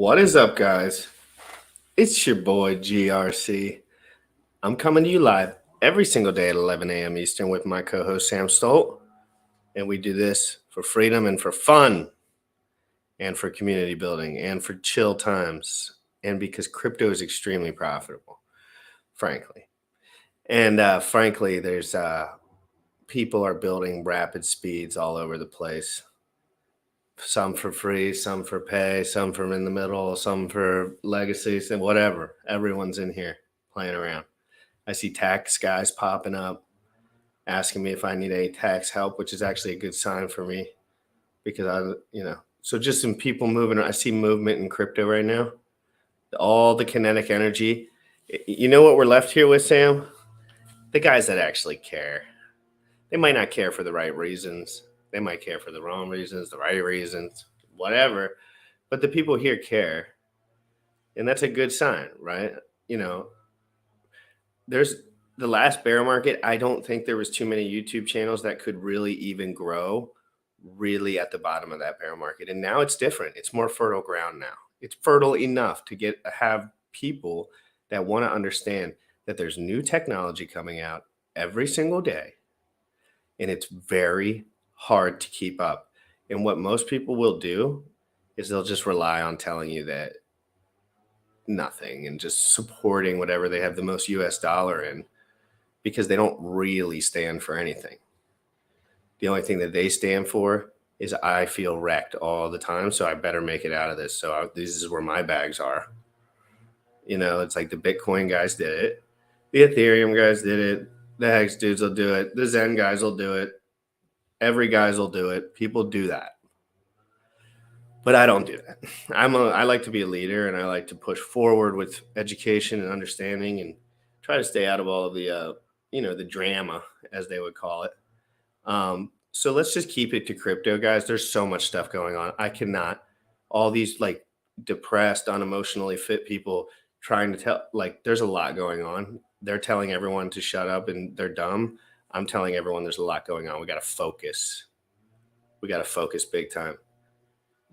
What is up, guys? It's your boy GRC. I'm coming to you live every single day at 11 a.m. Eastern with my co-host Sam Stolt. And we do this for freedom and for fun and for community building and for chill times and because crypto is extremely profitable, frankly. And frankly, there's people are building rapid speeds all over the place. Some for free, some for pay, some from in the middle, some for legacies and whatever. Everyone's in here playing around. I see tax guys popping up, asking me if I need any tax help, which is actually a good sign for me because so just some people moving. I see movement in crypto right now. All the kinetic energy. You know what we're left here with, Sam? The guys that actually care. They might not care for the right reasons. They might care for the wrong reasons, the right reasons, whatever. But the people here care. And that's a good sign, right? There's the last bear market. I don't think there was too many YouTube channels that could really even grow really at the bottom of that bear market. And now it's different. It's more fertile ground now. It's fertile enough to have people that want to understand that there's new technology coming out every single day. And it's very hard to keep up. And what most people will do is they'll just rely on telling you that nothing and just supporting whatever they have the most US dollar in because they don't really stand for anything. The only thing that they stand for is I feel wrecked all the time, so I better make it out of this. So this is where my bags are. It's like the Bitcoin guys did it. The Ethereum guys did it. The Hex dudes will do it. The Zen guys will do it. Every guys will do it. People do that. But I don't do that. I like to be a leader, and I like to push forward with education and understanding and try to stay out of all of the, the drama, as they would call it. So let's just keep it to crypto, guys. There's so much stuff going on. I cannot. All these like depressed, unemotionally fit people trying to tell, there's a lot going on. They're telling everyone to shut up and they're dumb. I'm telling everyone there's a lot going on. We got to focus. We got to focus big time.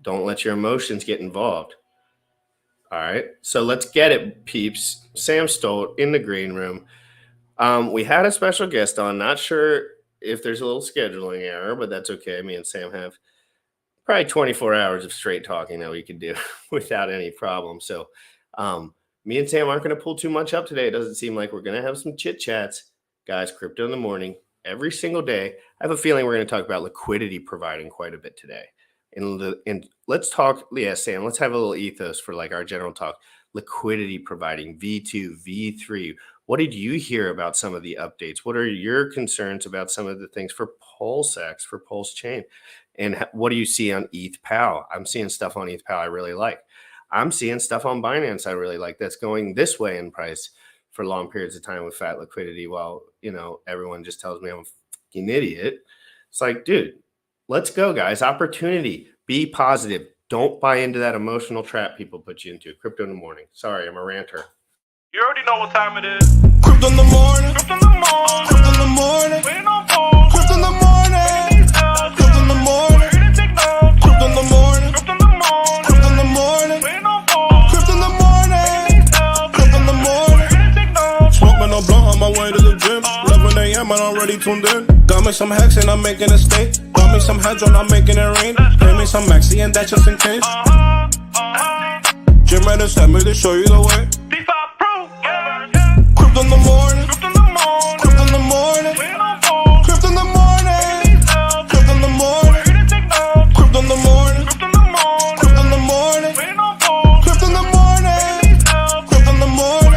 Don't let your emotions get involved. All right. So let's get it, peeps. Sam Stolt in the green room. We had a special guest on. Not sure if there's a little scheduling error, but that's okay. Me and Sam have probably 24 hours of straight talking that we could do without any problem. So me and Sam aren't going to pull too much up today. It doesn't seem like we're going to have some chit chats. Guys, crypto in the morning, every single day. I have a feeling we're going to talk about liquidity providing quite a bit today. And let's talk, Sam, let's have a little ethos for our general talk. Liquidity providing, V2, V3. What did you hear about some of the updates? What are your concerns about some of the things for PulseX, for Pulse Chain? And what do you see on ETH PAL? I'm seeing stuff on ETH PAL I really like. I'm seeing stuff on Binance I really like that's going this way in price for long periods of time with fat liquidity while, everyone just tells me I'm a fucking idiot. It's like, dude, let's go, guys. Opportunity. Be positive. Don't buy into that emotional trap people put you into. Crypto in the morning. Sorry, I'm a ranter. You already know what time it is. Crypto in the morning. Crypto in the morning. Crypto in the morning. Waiting on phone. Crypto in the morning. Crypto in the morning. Crypto in the morning. Crypto in the morning. Crypto in the morning. Waiting on phone. Crypto in the morning. Crypto in the morning. Smoking a blunt on my way to the gym. 11 a.m. and I'm already tuned in. Got me some hacks and I'm making a stake. Got me some heads on, I'm making it rain. Pay me some maxi and that just in case. Jim Reddit sent me to show you the way. Crypto in the morning. Crypto in the morning. Crypto in the morning. Crypto in the morning. Crypto in the morning. Crypto in the morning. Crypto in the morning. Crypto in the morning. Crypto in the morning. Crypto in the morning.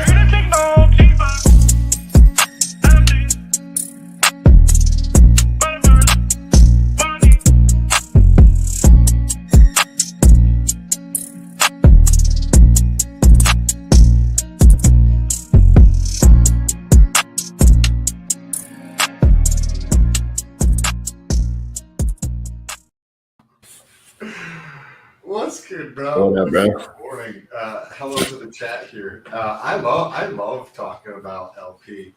What's good, bro? What up, bro? Good morning. Hello to the chat here. I love talking about LP.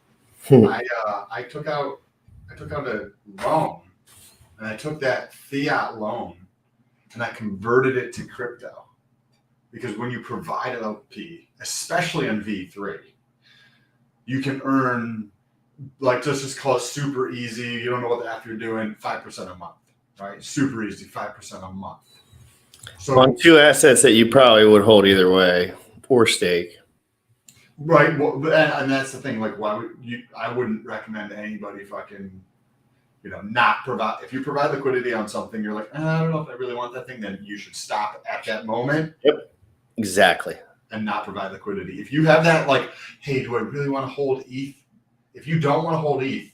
I took out a loan, and I took that fiat loan, and I converted it to crypto. because when you provide an LP, especially on V3, you can earn, like, let's just call it super easy. You don't know what the F you're doing, 5% a month, right? Super easy, 5% a month. So on 2 assets that you probably would hold either way, or stake. Right. Well, and that's the thing. Like, why would you? I wouldn't recommend anybody fucking, not provide. If you provide liquidity on something, you're like, I don't know if I really want that thing. Then you should stop at that moment. Yep. Exactly. And not provide liquidity. If you have that, like, hey, do I really want to hold ETH? If you don't want to hold ETH,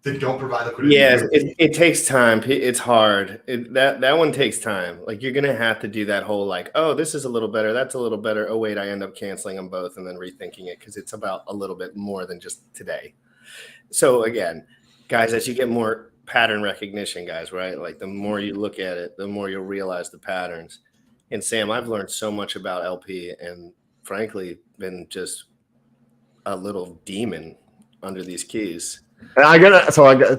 then don't provide liquidity. Yeah, it takes time. It's hard. That one takes time. Like, you're gonna have to do that whole, like, oh, this is a little better, that's a little better. Oh wait, I end up canceling them both and then rethinking it because it's about a little bit more than just today. So again, guys, as you get more pattern recognition, guys, right? Like, the more you look at it, the more you'll realize the patterns. And Sam, I've learned so much about LP, and frankly, been just a little demon under these keys. And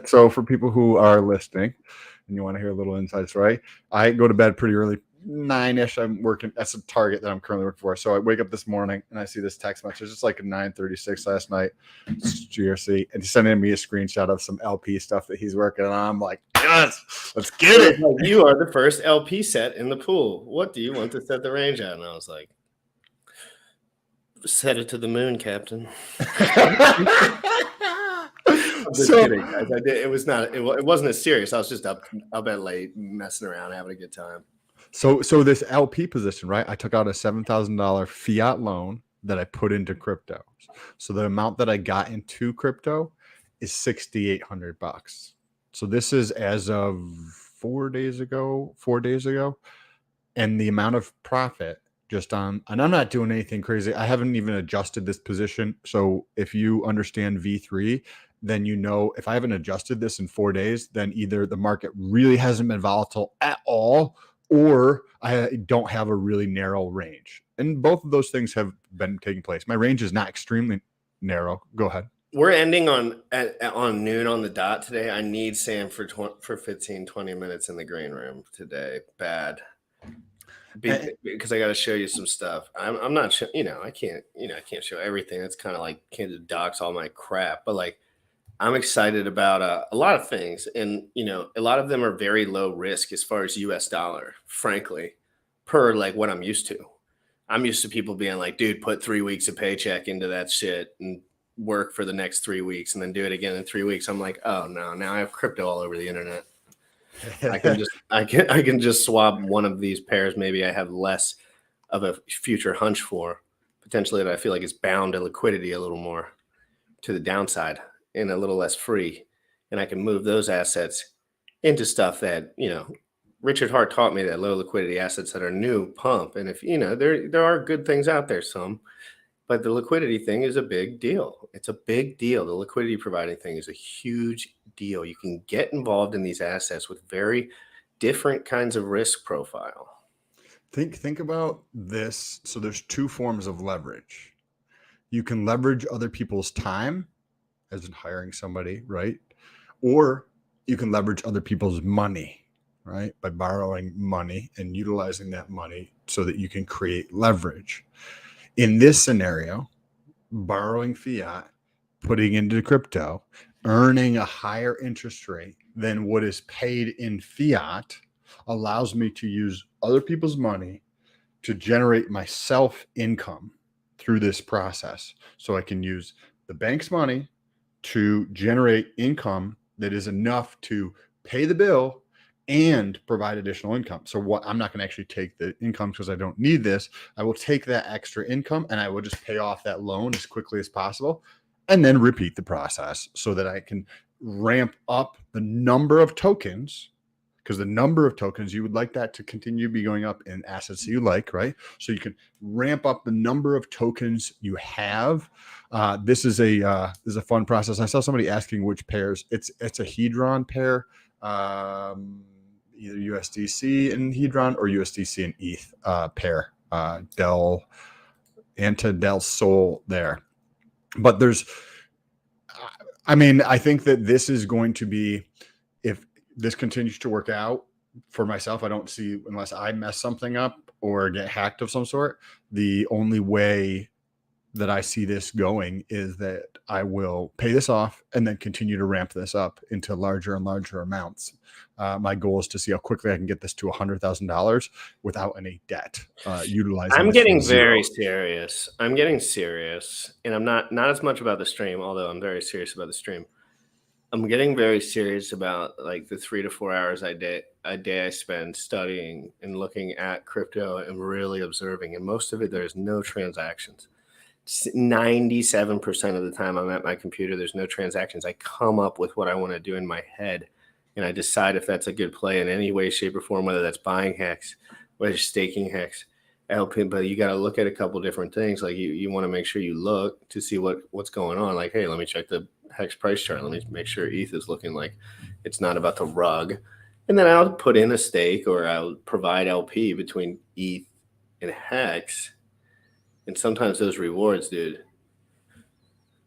so for people who are listening and you want to hear a little insights, right? I go to bed pretty early, 9-ish. I'm working. That's a target that I'm currently working for. So I wake up this morning and I see this text message. It's like 9:36 last night. It's GRC, and he's sending me a screenshot of some LP stuff that he's working on. I'm like, yes, let's get it. Like, you are the first LP set in the pool. What do you want to set the range at? And I was like, set it to the moon, Captain. I'm just kidding, guys. It wasn't as serious. I was just up at late, messing around, having a good time. So this LP position, right? I took out a $7,000 fiat loan that I put into crypto. So the amount that I got into crypto is $6,800. So this is as of 4 days ago, and the amount of profit just on, and I'm not doing anything crazy. I haven't even adjusted this position. So if you understand V3, then if I haven't adjusted this in 4 days, then either the market really hasn't been volatile at all, or I don't have a really narrow range. And both of those things have been taking place. My range is not extremely narrow. Go ahead. We're ending on noon on the dot today. I need Sam for 15, 20 minutes in the green room today. Bad. Because I got to show you some stuff. I'm not sure, I can't show everything. It's kind of like can't dox all my crap, but like, I'm excited about a lot of things. And, a lot of them are very low risk as far as US dollar, frankly, per like what I'm used to. I'm used to people being like, dude, put 3 weeks of paycheck into that shit and work for the next 3 weeks and then do it again in 3 weeks. I'm like, oh no, now I have crypto all over the internet. I can just swap one of these pairs. Maybe I have less of a future hunch for, potentially, that I feel like is bound to liquidity a little more to the downside and a little less free. And I can move those assets into stuff that, Richard Hart taught me, that low liquidity assets that are new pump. And if, there are good things out there, but the liquidity thing is a big deal. It's a big deal. The liquidity providing thing is a huge deal. You can get involved in these assets with very different kinds of risk profile. Think about this. So there's 2 forms of leverage. You can leverage other people's time, as in hiring somebody, right? Or you can leverage other people's money, right? By borrowing money and utilizing that money so that you can create leverage. In this scenario, borrowing fiat, putting into crypto, earning a higher interest rate than what is paid in fiat allows me to use other people's money to generate myself income through this process. So I can use the bank's money to generate income that is enough to pay the bill and provide additional income. So I'm not going to actually take the income because I don't need this. I will take that extra income and I will just pay off that loan as quickly as possible and then repeat the process so that I can ramp up the number of tokens, because the number of tokens, you would like that to continue to be going up in assets that you like, right? So you can ramp up the number of tokens you have. This is a fun process. I saw somebody asking which pairs. It's a Hedron pair. Either USDC and Hedron or USDC and ETH pair, Del Sol there. But I think that this is going to be, if this continues to work out for myself, I don't see, unless I mess something up or get hacked of some sort, the only way that I see this going is that I will pay this off and then continue to ramp this up into larger and larger amounts. My goal is to see how quickly I can get this to $100,000 without any debt. Utilizing. I'm this getting from zero. very serious. I'm getting serious, and I'm not as much about the stream, although I'm very serious about the stream. I'm getting very serious about like the 3 to 4 hours a day I spend studying and looking at crypto and really observing. And most of it, there's no transactions. 97% of the time I'm at my computer, there's no transactions. I come up with what I want to do in my head, and I decide if that's a good play in any way, shape, or form, whether that's buying hex, whether it's staking hex, LP. But you got to look at a couple different things. Like you want to make sure you look to see what's going on. Like, hey, let me check the hex price chart. Let me make sure ETH is looking like it's not about to rug. And then I'll put in a stake, or I'll provide LP between ETH and hex. And sometimes those rewards, dude.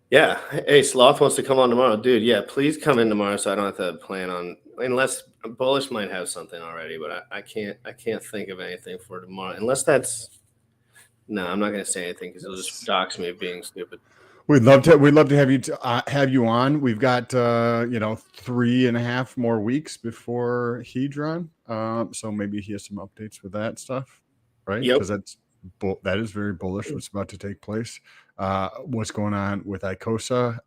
Yeah. Hey, Sloth wants to come on tomorrow. Dude, yeah, please come in tomorrow so I don't have to plan on, unless Bullish might have something already, but I can't think of anything for tomorrow. Unless that's, no, I'm not going to say anything because it'll just dox me of being stupid. We'd love to have you on. We've got 3.5 more weeks before Hedron. So maybe he has some updates with that stuff, right? Yep. Because that is very bullish what's about to take place. What's going on with Icosa?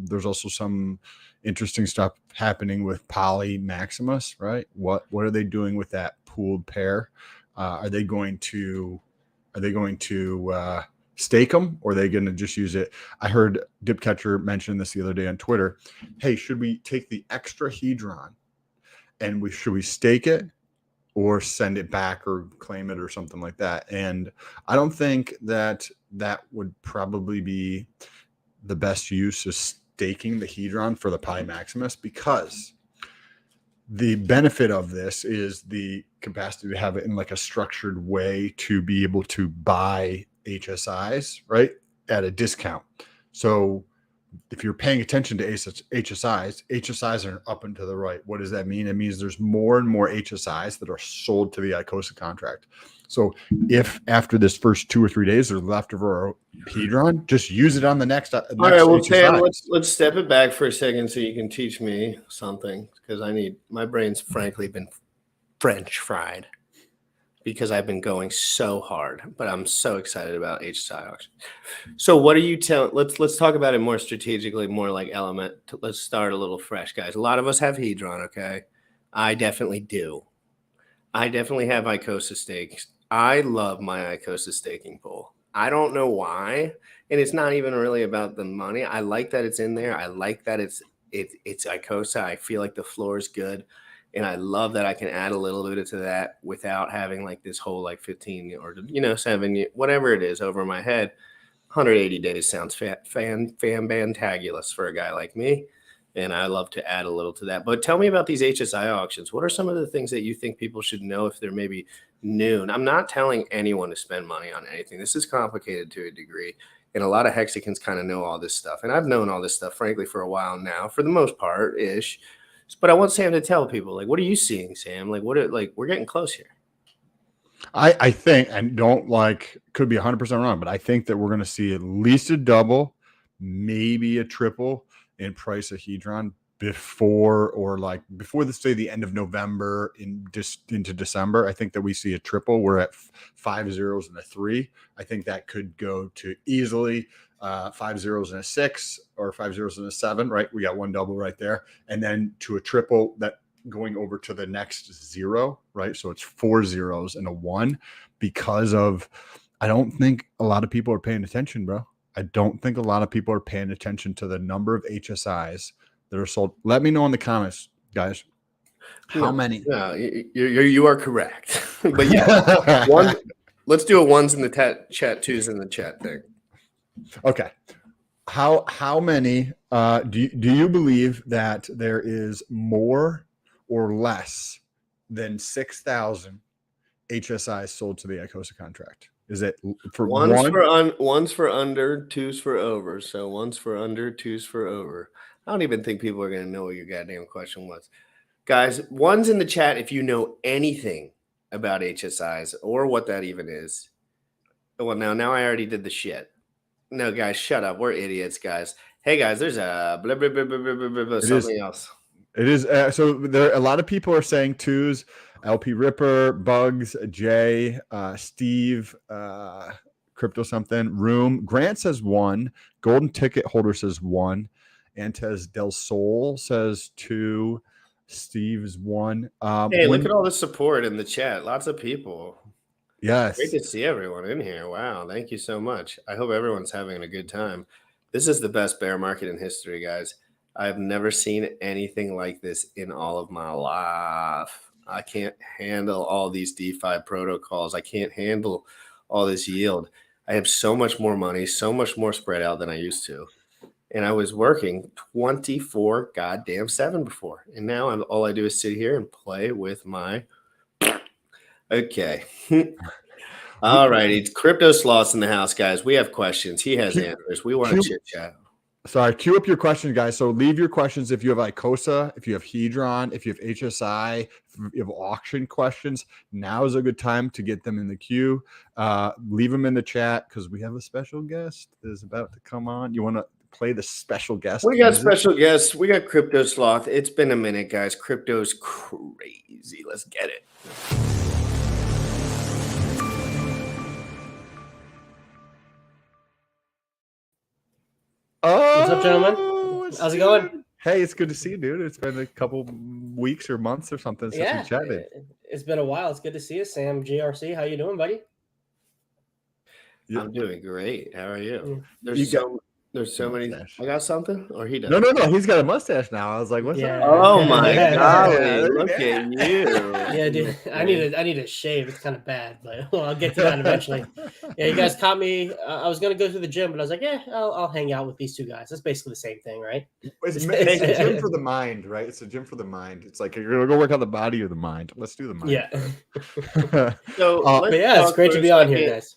There's also some interesting stuff happening with Poly Maximus, right? What are they doing with that pooled pair? Are they going to stake them, or are they going to just use it? I heard Dipcatcher mention this the other day on Twitter. Hey, should we take the extra Hedron and should we stake it or send it back or claim it or something like that? And I don't think that would probably be the best use of staking the Hedron for the Pi Maximus, because the benefit of this is the capacity to have it in like a structured way to be able to buy HSIs, right, at a discount. So if you're paying attention to HSIs are up and to the right. What does that mean? It means there's more and more HSIs that are sold to the Icosa contract. So if after this first 2 or 3 days there's leftover Hedron, just use it on the next. All right, well, HSI. Sam, let's step it back for a second so you can teach me something, because my brain's frankly been French fried because I've been going so hard, but I'm so excited about HSI auction. So what are you telling? Let's talk about it more strategically, more like element. Let's start a little fresh, guys. A lot of us have Hedron, okay? I definitely do. I definitely have Icosa stakes. I love my Icosa staking pool. I don't know why, and it's not even really about the money. I like that it's in there. I like that it's Icosa. I feel like the floor is good. And I love that I can add a little bit to that without having like this whole like 15 or 7, whatever it is over my head. 180 days sounds fantabulous for a guy like me. And I love to add a little to that. But tell me about these HSI auctions. What are some of the things that you think people should know if they're maybe new? And I'm not telling anyone to spend money on anything. This is complicated to a degree. And a lot of Hexicans kind of know all this stuff. And I've known all this stuff, frankly, for a while now, for the most part ish. But I want Sam to tell people, like, what are you seeing, Sam? Like, we're getting close here. I think, and could be 100% wrong, but I think that we're going to see at least a double, maybe a triple in price of Hedron before the end of November into December. I think that we see a triple. We're at 5 zeros and a 3. I think that could go to easily 5 zeros and a 6 or 5 zeros and a 7, right? We got one double right there. And then to a triple that going over to the next 0, right? So it's 4 zeros and a 1, because I don't think a lot of people are paying attention, bro. I don't think a lot of people are paying attention to the number of HSIs that are sold. Let me know in the comments, guys. How many? No, you are correct. But yeah, let's do a ones in the chat, twos in the chat thing. Okay. How many do you believe that there is more or less than 6,000 HSIs sold to the Icosa contract? Is it for one's for under, two's for over? So one's for under, two's for over. I don't even think people are going to know what your goddamn question was. Guys, one's in the chat if you know anything about HSIs or what that even is. Well, now I already did the shit. No, guys, shut up. We're idiots, guys. Hey, guys, there's a blah, blah, blah, blah, blah, blah, blah, something else. It is. So there, a lot of people are saying twos. LP Ripper, Bugs, Jay, Steve, Crypto something, Room. Grant says 1. Golden Ticket Holder says 1. Antez Del Sol says 2. Steve's 1. Hey, look at all the support in the chat. Lots of people. Yes. Great to see everyone in here. Wow. Thank you so much. I hope everyone's having a good time. This is the best bear market in history, guys. I've never seen anything like this in all of my life. I can't handle all these DeFi protocols. I can't handle all this yield. I have so much more money, so much more spread out than I used to. And I was working 24 goddamn 7 before. And now all I do is sit here and play with my... Okay. All righty. CryptoSloth in the house, guys. We have questions. He has answers. We want to chit chat. Sorry, queue up your questions, guys. So leave your questions if you have ICOSA, if you have Hedron, if you have HSI, if you have auction questions. Now is a good time to get them in the queue. Leave them in the chat because we have a special guest that is about to come on. You want to play the special guest? We got special guests. We got CryptoSloth. It's been a minute, guys. Crypto's crazy. Let's get it. What's up, gentlemen? How's it going? Hey, it's good to see you, dude. It's been a couple weeks or months or something since we chatted. It's been a while. It's good to see you, Sam GRC. How you doing, buddy? I'm doing great. How are you? Yeah. There's so many. I got something, or he does. No. He's got a mustache now. I was like, "What's up?" Oh my god! Look at you. Yeah, dude. I need a shave. It's kind of bad, but well, I'll get to that eventually. Yeah, you guys caught me. I was gonna go to the gym, but I was like, "Yeah, I'll hang out with these two guys." That's basically the same thing, right? It's a gym for the mind, right? It's a gym for the mind. It's like you're gonna go work on the body or the mind. Let's do the mind. Yeah. So, but yeah, it's great to be on here, guys.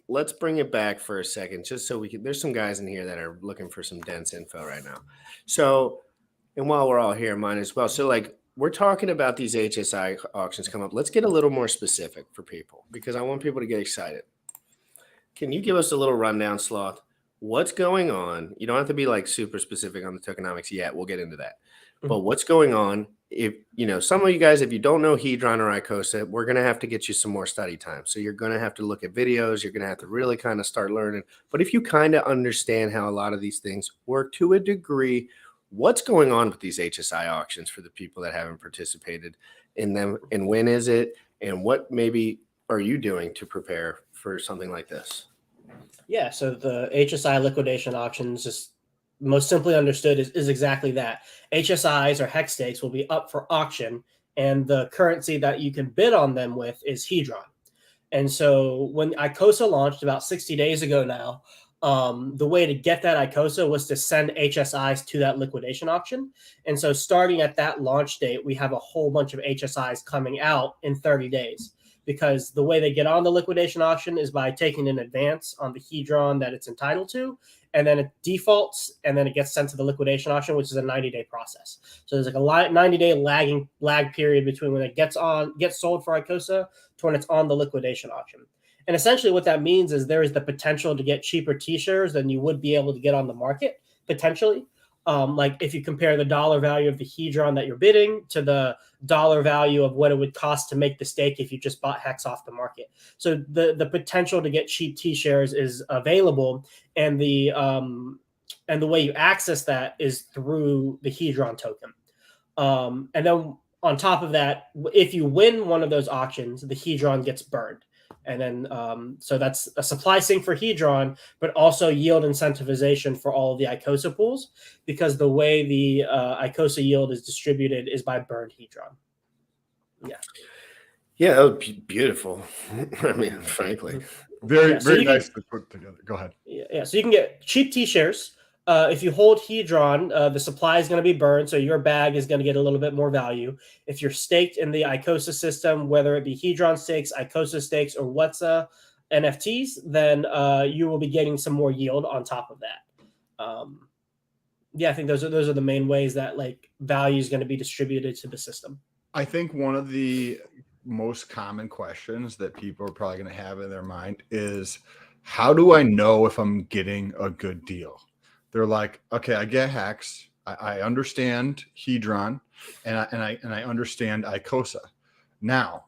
Let's bring it back for a second, just so we can. There's some guys in here that are looking for some dense info right now. So, and while we're all here, mine as well. So, like, we're talking about these HSI auctions come up. Let's get a little more specific for people because I want people to get excited. Can you give us a little rundown, Sloth? What's going on? You don't have to be like super specific on the tokenomics yet. We'll get into that. But what's going on? If some of you guys, if you don't know Hedron or ICOSA, we're going to have to get you some more study time. So you're going to have to look at videos. You're going to have to really kind of start learning. But if you kind of understand how a lot of these things work to a degree, what's going on with these HSI auctions for the people that haven't participated in them, and when is it, and what maybe are you doing to prepare for something like this? Yeah, so the HSI liquidation auctions, just most simply understood, is exactly that. HSIs or hex stakes will be up for auction, and the currency that you can bid on them with is Hedron. And so when ICOSA launched about 60 days ago now, the way to get that ICOSA was to send HSIs to that liquidation auction. And so starting at that launch date, we have a whole bunch of HSIs coming out in 30 days. Because the way they get on the liquidation auction is by taking an advance on the Hedron that it's entitled to, and then it defaults, and then it gets sent to the liquidation auction, which is a 90-day process. So there's like a 90-day lag period between when it gets sold for ICOSA to when it's on the liquidation auction. And essentially what that means is there is the potential to get cheaper T-shares than you would be able to get on the market, potentially. Like if you compare the dollar value of the Hedron that you're bidding to the dollar value of what it would cost to make the stake if you just bought Hex off the market. So the potential to get cheap T-shares is available, and the way you access that is through the Hedron token. And then on top of that, if you win one of those auctions, the Hedron gets burned. And then, so that's a supply sink for Hedron, but also yield incentivization for all of the ICOSA pools, because the way the ICOSA yield is distributed is by burned Hedron. Yeah, that would be beautiful. I mean, frankly, very nice to put together. Go ahead. Yeah. So you can get cheap T-shares. If you hold Hedron, the supply is going to be burned, so your bag is going to get a little bit more value. If you're staked in the ICOSA system, whether it be Hedron stakes, ICOSA stakes, or WTSA NFTs, then you will be getting some more yield on top of that. I think those are the main ways that like value is going to be distributed to the system. I think one of the most common questions that people are probably going to have in their mind is, how do I know if I'm getting a good deal? They're like, okay, I get Hex, I understand Hedron, and I understand Icosa. Now,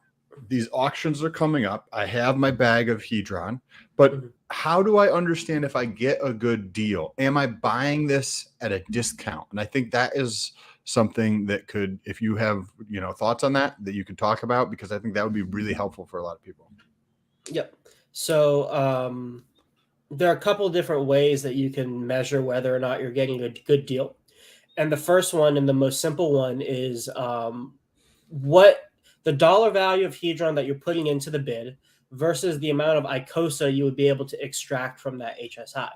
these auctions are coming up. I have my bag of Hedron, but how do I understand if I get a good deal? Am I buying this at a discount? And I think that is something that could, if you have, thoughts on that you could talk about, because I think that would be really helpful for a lot of people. Yep. So there are a couple of different ways that you can measure whether or not you're getting a good deal. And the first one, and the most simple one, is what the dollar value of Hedron that you're putting into the bid versus the amount of Icosa you would be able to extract from that HSI,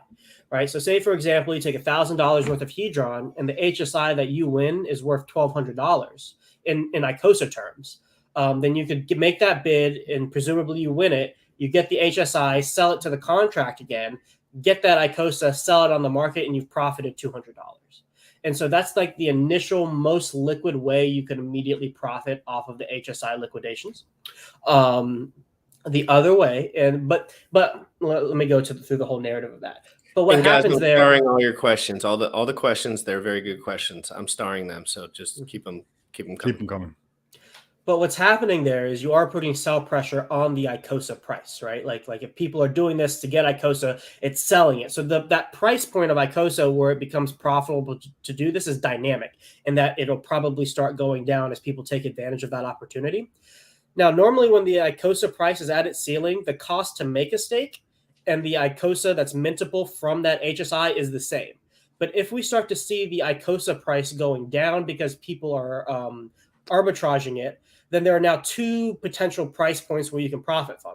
right? So say, for example, you take $1,000 worth of Hedron and the HSI that you win is worth $1,200 in Icosa terms. Then you could make that bid and presumably you win it. You get the HSI, sell it to the contract again, get that Icosa, sell it on the market, and you've profited $200. And so that's like the initial most liquid way you can immediately profit off of the HSI liquidations. The other way, but let me go through the whole narrative of that. But what happens there? I'm starring all your questions, all the questions. They're very good questions. I'm starring them, so just keep them coming. But what's happening there is you are putting sell pressure on the Icosa price, right? Like if people are doing this to get Icosa, it's selling it. So that price point of Icosa where it becomes profitable to do this is dynamic, and that it'll probably start going down as people take advantage of that opportunity. Now, normally when the Icosa price is at its ceiling, the cost to make a stake and the Icosa that's mintable from that HSI is the same. But if we start to see the Icosa price going down because people are arbitraging it, then there are now two potential price points where you can profit from.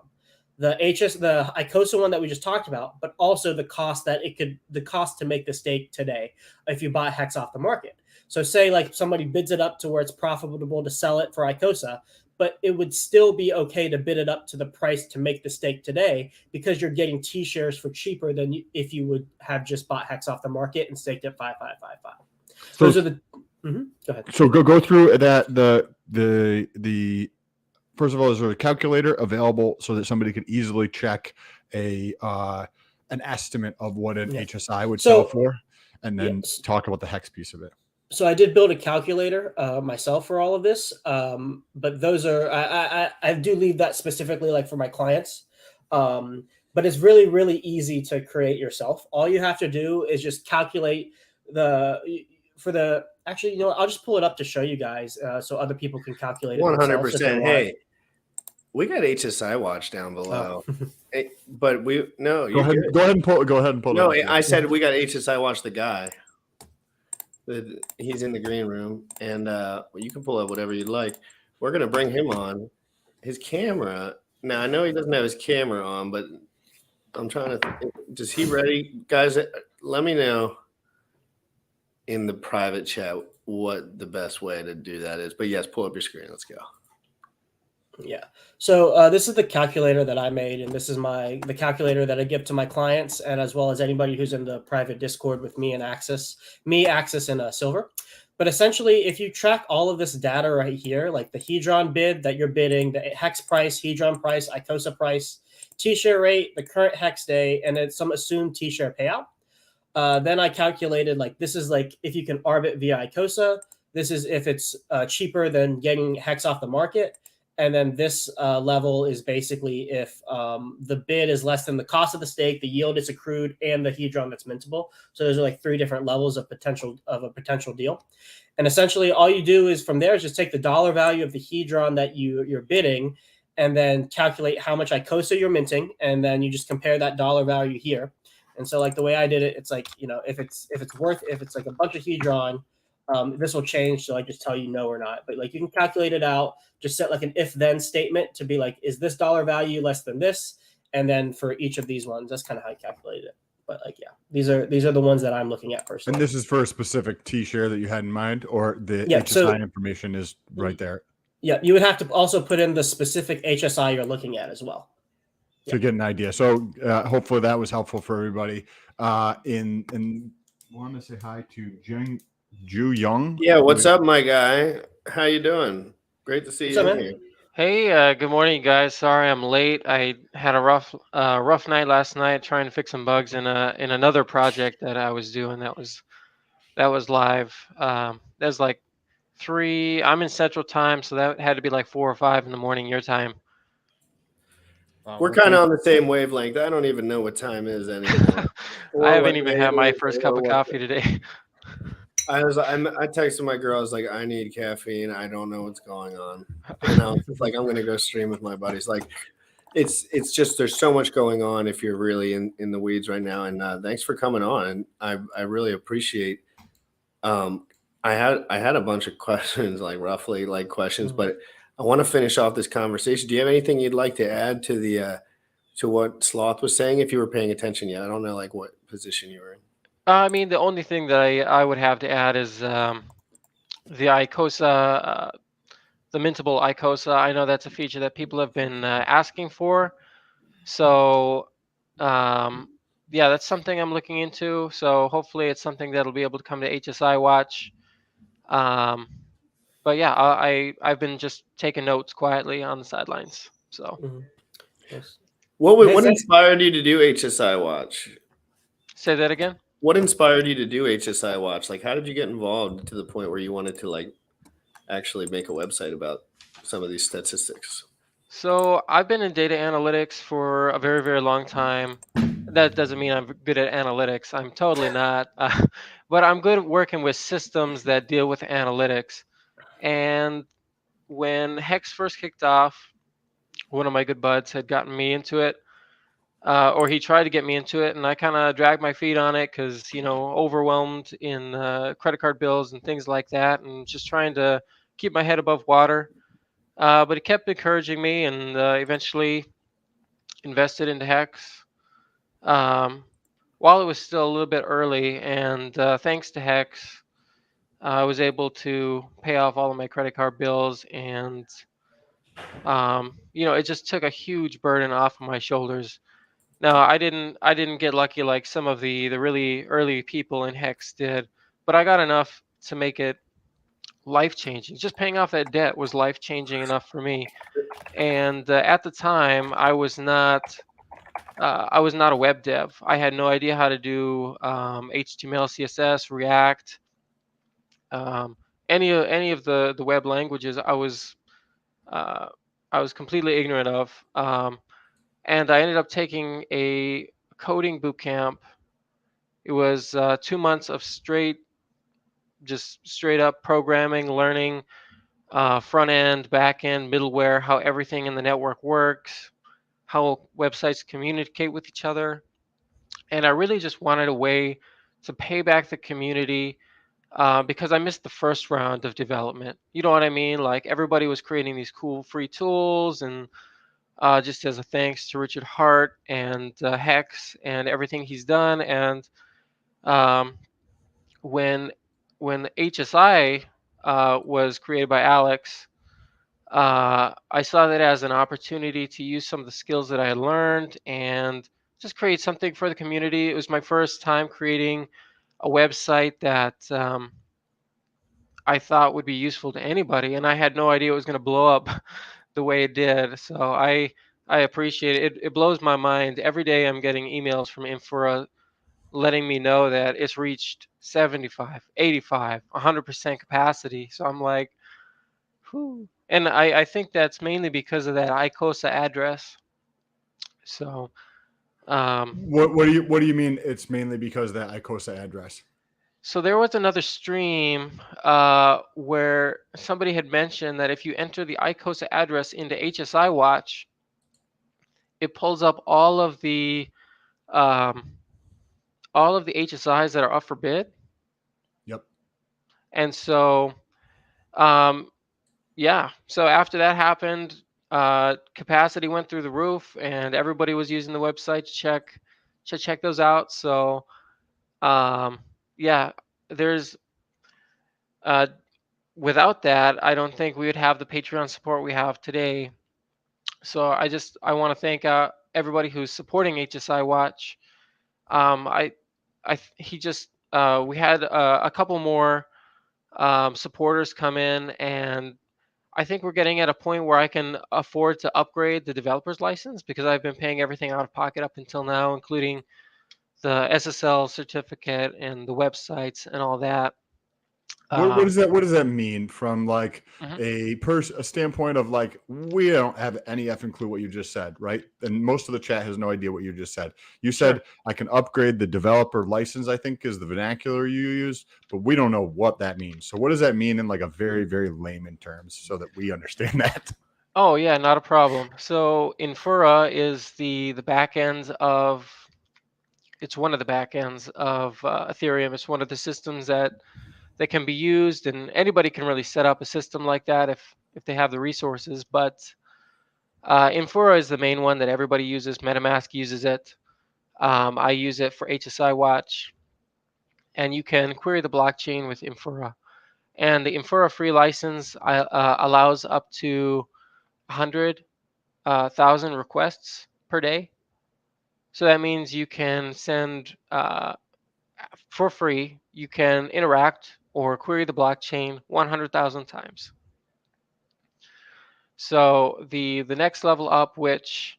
The Icosa one that we just talked about, but also the cost to make the stake today if you buy Hex off the market. So say like somebody bids it up to where it's profitable to sell it for Icosa, but it would still be okay to bid it up to the price to make the stake today because you're getting T-shares for cheaper than if you would have just bought Hex off the market and staked at 5555. So, those are the. Go ahead. So go through that. The first of all, is there a calculator available so that somebody can easily check an estimate of what an HSI would sell for, and then talk about the Hex piece of it? So I did build a calculator myself for all of this, but those are I do leave that specifically like for my clients. But it's really, really easy to create yourself. All you have to do is just calculate actually, I'll just pull it up to show you guys so other people can calculate it. 100%. Hey, we got HSIWatch down below. Hey, but go ahead and pull No, it up. I said we got HSIWatch the guy. He's in the green room, and you can pull up whatever you'd like. We're going to bring him on. His camera. Now, I know he doesn't have his camera on, but I'm trying to think. Is he ready? Guys, let me know in the private chat what the best way to do that is. But yes, pull up your screen. Let's go. Yeah. So this is the calculator that I made, and this is the calculator that I give to my clients, and as well as anybody who's in the private Discord with me and Axis, and Silver. But essentially, if you track all of this data right here, like the Hedron bid that you're bidding, the Hex price, Hedron price, Icosa price, T-share rate, the current Hex day, and then some assumed T-share payout. Then I calculated this is like if you can arbit via Icosa. This is if it's cheaper than getting Hex off the market. And then this level is basically if the bid is less than the cost of the stake, the yield is accrued, and the Hedron that's mintable. So those are like three different levels of a potential deal. And essentially all you do is from there is just take the dollar value of the Hedron that you're bidding and then calculate how much Icosa you're minting. And then you just compare that dollar value here. And so like the way I did it, it's like, if it's like a bunch of Hedron, this will change. So I just tell you no or not, but like you can calculate it out, just set like an if then statement to be like, is this dollar value less than this? And then for each of these ones, that's kind of how I calculated it. But like, yeah, these are the ones that I'm looking at personally. And this is for a specific T-share that you had in mind, or the HSI information is right there. Yeah. You would have to also put in the specific HSI you're looking at as well to get an idea. So hopefully that was helpful for everybody. And want to say hi to Ju Young. Yeah, what's up, my guy? How you doing? Great to see you man? here. Hey, good morning, guys. Sorry I'm late. I had a rough night last night trying to fix some bugs in another project that I was doing that was live. That was like 3. I'm in Central Time, so that had to be like 4 or 5 in the morning your time. We're kind of on the same wavelength. I don't even know what time is anymore, I or haven't what even day had my it is, first cup or of what. coffee today. I texted my girl. I was like, I need caffeine. I don't know what's going on, and I was just like, I'm gonna go stream with my buddies. Like, it's just there's so much going on if you're really in the weeds right now. And thanks for coming on. I really appreciate. Um, I had a bunch of questions, like roughly like questions, but I want to finish off this conversation. Do you have anything you'd like to add to the to what Sloth was saying? If you were paying attention yet, I don't know like what position you were in. I mean, the only thing that I would have to add is the ICOSA, the mintable ICOSA. I know that's a feature that people have been asking for. So, yeah, that's something I'm looking into. So hopefully it's something that'll be able to come to HSIWatch. Um, but yeah, I've been just taking notes quietly on the sidelines. So Yes. What inspired you to do HSIWatch? say that again. What inspired you to do HSIWatch? Like, how did you get involved to the point where you wanted to like actually make a website about some of these statistics? So I've been in data analytics for a very, very long time. That doesn't mean I'm good at analytics. I'm totally not. But I'm good at working with systems that deal with analytics. And when Hex first kicked off, one of my good buds had gotten me into it, or he tried to get me into it, and I kind of dragged my feet on it because, overwhelmed in credit card bills and things like that, and just trying to keep my head above water. But he kept encouraging me, and eventually invested into Hex um, while it was still a little bit early. And thanks to Hex, I was able to pay off all of my credit card bills, and it just took a huge burden off of my shoulders. No, I didn't get lucky like some of the really early people in Hex did, but I got enough to make it life changing. Just paying off that debt was life changing enough for me. And at the time, I was not a web dev. I had no idea how to do HTML, CSS, React, um, any of the web languages. Uh, I was completely ignorant of, and I ended up taking a coding boot camp. It was 2 months of just straight up programming, learning front end, back end, middleware, how everything in the network works, how websites communicate with each other. And I really just wanted a way to pay back the community because I missed the first round of development. You know what I mean? Like everybody was creating these cool free tools, and just as a thanks to Richard Hart and Hex and everything he's done. And um, when HSI was created by Alex, I saw that as an opportunity to use some of the skills that I had learned and just create something for the community. It was my first time creating a website that I thought would be useful to anybody, and I had no idea it was going to blow up the way it did. So I appreciate it. It blows my mind. Every day I'm getting emails from Infra letting me know that it's reached 75, 85, 100% capacity. So I'm like, whew. And I think that's mainly because of that ICOSA address. So What do you mean? It's mainly because of that ICOSA address. so there was another stream where somebody had mentioned that if you enter the ICOSA address into HSIWatch, it pulls up um, all of the HSIs that are up for bid. Yep. And so yeah, so after that happened, capacity went through the roof, and everybody was using the website to check those out. So yeah, there's uh, without that, I don't think we would have the Patreon support we have today. So I want to thank everybody who's supporting HSI Watch. I he just we had a couple more supporters come in, and I think we're getting at a point where I can afford to upgrade the developer's license because I've been paying everything out of pocket up until now, including the SSL certificate and the websites and all that. What does that, what does that mean from like Mhm. a standpoint of like, we don't have any effing clue what you just said, right? And most of the chat has no idea what you just said. You Sure. said I can upgrade the developer license, I think is the vernacular you use, but we don't know what that means. So what does that mean in like a very, very layman terms so that we understand that? Oh yeah, not a problem. So Infura is the back end of, it's one of the back ends of Ethereum. It's one of the systems that can be used, and anybody can really set up a system like that if they have the resources. But Infura is the main one that everybody uses. MetaMask uses it. I use it for HSIWatch, and you can query the blockchain with Infura. And the Infura free license allows up to 100,000 requests per day. So that means you can send for free. You can interact or query the blockchain 100,000 times. So the next level up, which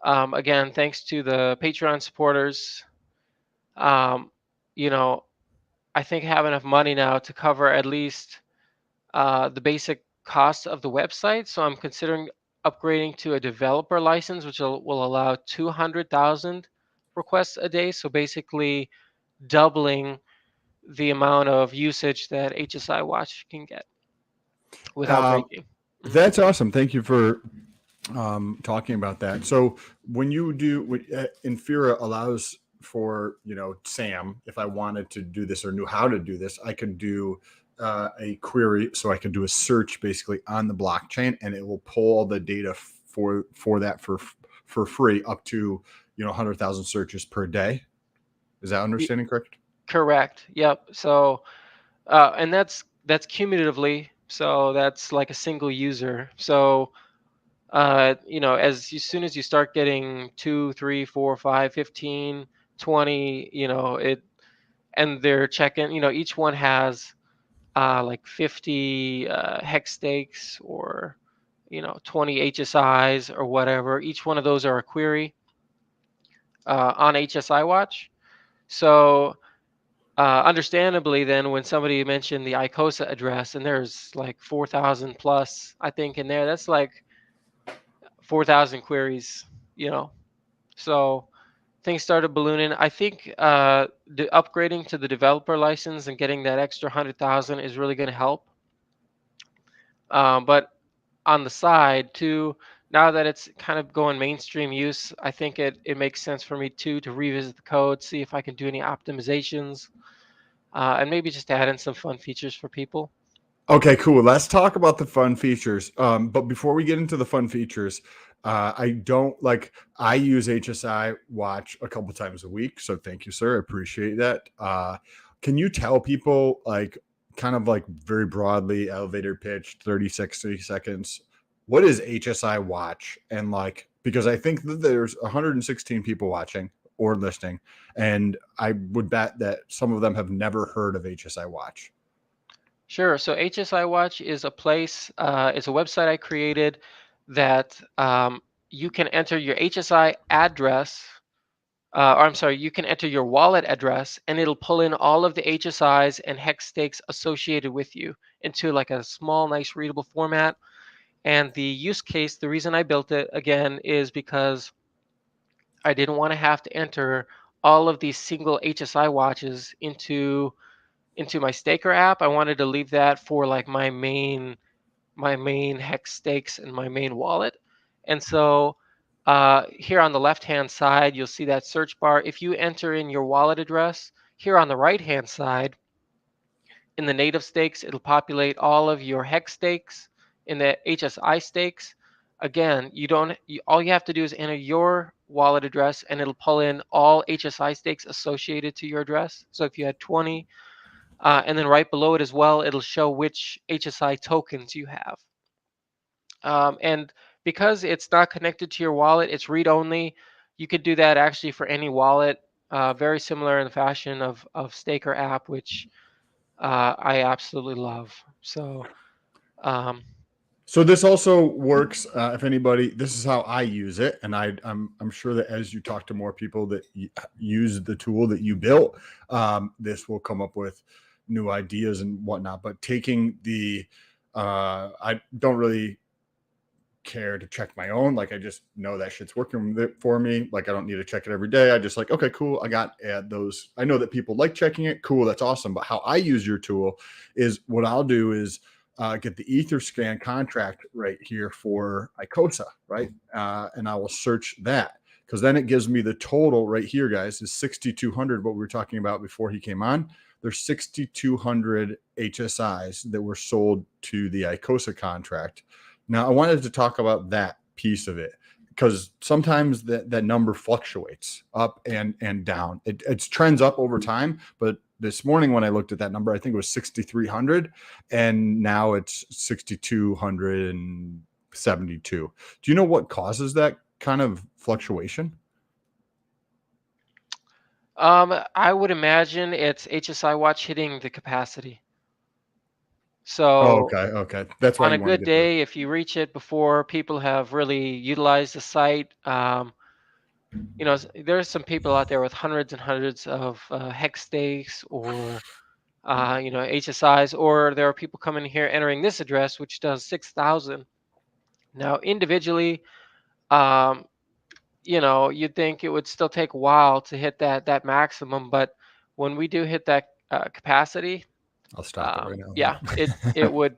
again, thanks to the Patreon supporters, um, you know, I think I have enough money now to cover at least the basic cost of the website. So I'm considering upgrading to a developer license, which will allow 200,000 requests a day. So basically doubling the amount of usage that HSIWatch can get without breaking. Mhm. That's awesome. Thank you for talking about that. So when you do, Infura allows for, Sam, if I wanted to do this or knew how to do this, I could do a query. So I could do a search basically on the blockchain, and it will pull all the data for that for free up to 100,000 searches per day. Is that understanding correct? Correct. Yep. So, and that's cumulatively. So that's like a single user. So, as soon as you start getting 2, 3, 4, 5, 15, 20, and they're checking. Each one has like 50 hex stakes or 20 HSIs or whatever. Each one of those are a query on HSIWatch. So understandably, then when somebody mentioned the ICOSA address, and there's like 4,000 plus, I think in there, that's like 4,000 queries. So things started ballooning. I think the upgrading to the developer license and getting that extra 100,000 is really going to help. But on the side too, now that it's kind of going mainstream use, I think it makes sense for me too to revisit the code, see if I can do any optimizations, and maybe just add in some fun features for people. Okay, cool. Let's talk about the fun features. But before we get into the fun features, I use HSI Watch a couple times a week. So thank you, sir. I appreciate that. Can you tell people kind of like very broadly, elevator pitch, 30 seconds, what is HSI Watch? And because I think that there's 116 people watching or listening, and I would bet that some of them have never heard of HSI Watch. Sure. So HSIWatch is a place, it's a website I created that you can enter your HSI address, or I'm sorry, you can enter your wallet address and it'll pull in all of the HSIs and hex stakes associated with you into like a small, nice, readable format. And the use case, the reason I built it again is because I didn't want to have to enter all of these single HSI watches into my staker app. I wanted to leave that for like my main hex stakes and my main wallet. And so here on the left hand side, you'll see that search bar. If you enter in your wallet address, here on the right hand side, in the native stakes, it'll populate all of your hex stakes. In the HSI stakes, again, all you have to do is enter your wallet address and it'll pull in all HSI stakes associated to your address. So if you had 20, and then right below it as well, it'll show which HSI tokens you have. And because it's not connected to your wallet, it's read only. You could do that actually for any wallet, very similar in the fashion of Staker app, which I absolutely love. So, um, So this also works. If anybody, this is how I use it, and I'm sure that as you talk to more people that use the tool that you built, this will come up with new ideas and whatnot. But taking the, I don't really care to check my own. Like I just know that shit's working for me. Like I don't need to check it every day. I just like, okay, cool. I got those. I know that people like checking it. Cool. That's awesome. But how I use your tool is what I'll do is get the Etherscan contract right here for Icosa, right? And I will search that because then it gives me the total right here, guys, is 6,200. What we were talking about before he came on. There's 6,200 HSIs that were sold to the Icosa contract. Now, I wanted to talk about that piece of it because sometimes that number fluctuates up and down. It trends up over time, but this morning when I looked at that number, I think it was 6,300, and now it's 6,272. Do you know what causes that kind of fluctuation? I would imagine it's HSIWatch hitting the capacity. So Okay. That's why on a you want to good get day, if you reach it before people have really utilized the site, there's some people out there with hundreds and hundreds of hex stakes or HSIs, or there are people coming here entering this address which does 6,000. Now individually, you'd think it would still take a while to hit that maximum, but when we do hit that capacity, I'll stop it right now. yeah, it would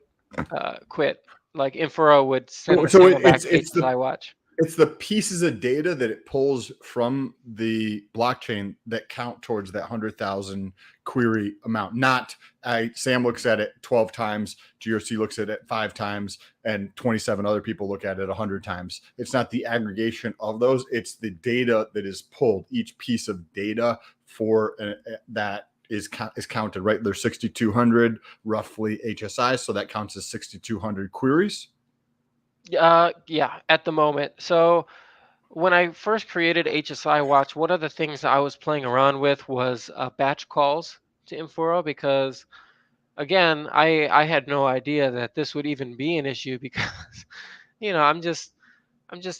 quit. Like Infura would send the So signal back to it's the HSIWatch. It's the pieces of data that it pulls from the blockchain that count towards that 100,000 query amount. Not Sam looks at it 12 times, GRC looks at it 5 times, and 27 other people look at it 100 times. It's not the aggregation of those. It's the data that is pulled. Each piece of data for that is counted, right? There's 6,200 roughly HSI, so that counts as 6,200 queries. Yeah, at the moment. So when I first created HSIWatch, one of the things I was playing around with was batch calls to Infura because, again, I had no idea that this would even be an issue because, I'm just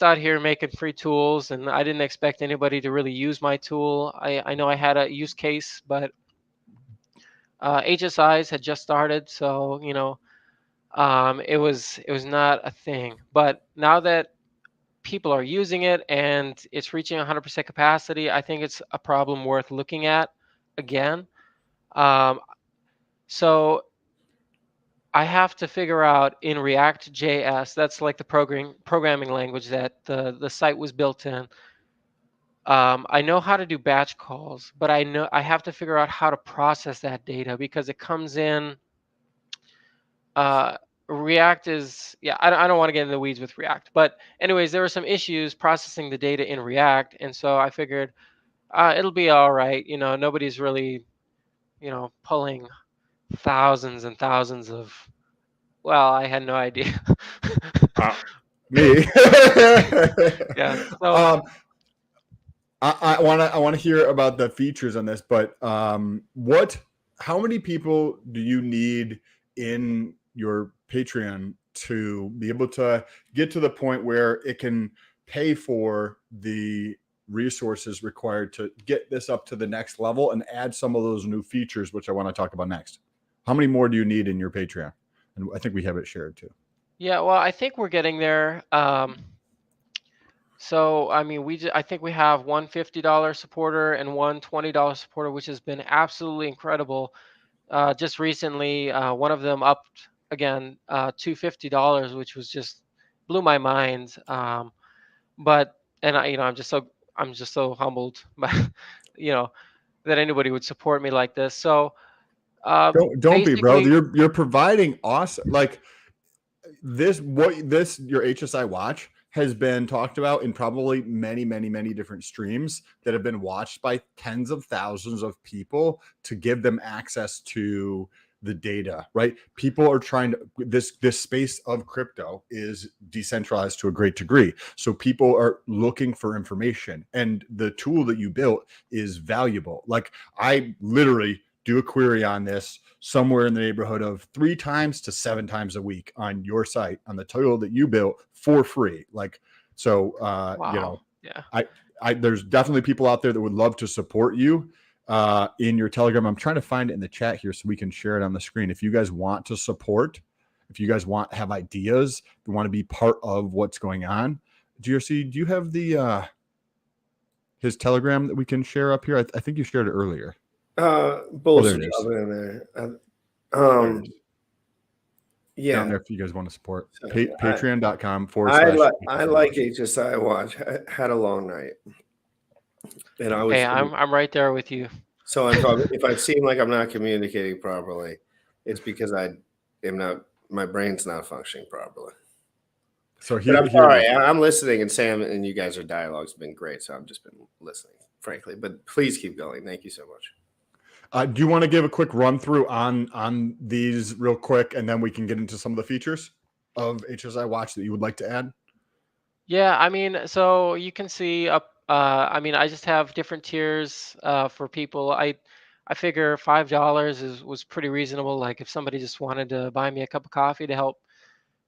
out here making free tools and I didn't expect anybody to really use my tool. I know I had a use case, but HSIs had just started, so it was not a thing. But now that people are using it and it's reaching 100% capacity, I think it's a problem worth looking at again. So I have to figure out in React.js, that's like the programming language that the site was built in. I know how to do batch calls, but I have to figure out how to process that data because it comes in. React is, I don't want to get in the weeds with React, but anyways, there were some issues processing the data in React, and so I figured it'll be all right. Nobody's really, pulling thousands and thousands of. Well, I had no idea. Me. Yeah. So I want to hear about the features on this, but how many people do you need in your Patreon to be able to get to the point where it can pay for the resources required to get this up to the next level and add some of those new features, which I want to talk about next? How many more do you need in your Patreon? And I think we have it shared too. Yeah, well, I think we're getting there. So, I mean, I think we have one $50 supporter and one $20 supporter, which has been absolutely incredible. Just recently, one of them upped again to $50, which was just blew my mind. But I'm just so humbled by that anybody would support me like this. So don't be, bro. You're providing awesome, like this. Your HSIWatch has been talked about in probably many, many, many different streams that have been watched by tens of thousands of people to give them access to the data, right? People are trying to, this space of crypto is decentralized to a great degree. So people are looking for information, and the tool that you built is valuable. Like I literally do a query on this, somewhere in the neighborhood of 3 times to 7 times a week on your site on the title that you built for free. Like, so, you know, Yeah. there's definitely people out there that would love to support you in your Telegram. I'm trying to find it in the chat here so we can share it on the screen. If you guys want to support, if you guys have ideas, if you want to be part of what's going on, GRC, do you have the his Telegram that we can share up here? I think you shared it earlier. Both there it is. in there. There it is. Yeah. Down there if you guys want to support. So, Patreon.com / I like HSIWatch. I had a long night. And I was Hey, I'm right there with you. so if I seem like I'm not communicating properly, it's because my brain's not functioning properly. So but I'm sorry, I'm listening, and Sam and you guys' dialogue's been great, so I've just been listening, frankly. But please keep going. Thank you so much. Do you want to give a quick run through on these real quick, and then we can get into some of the features of HSIWatch that you would like to add? Yeah, I mean, so you can see up. I mean, I just have different tiers for people. I figure $5 was pretty reasonable. Like if somebody just wanted to buy me a cup of coffee to help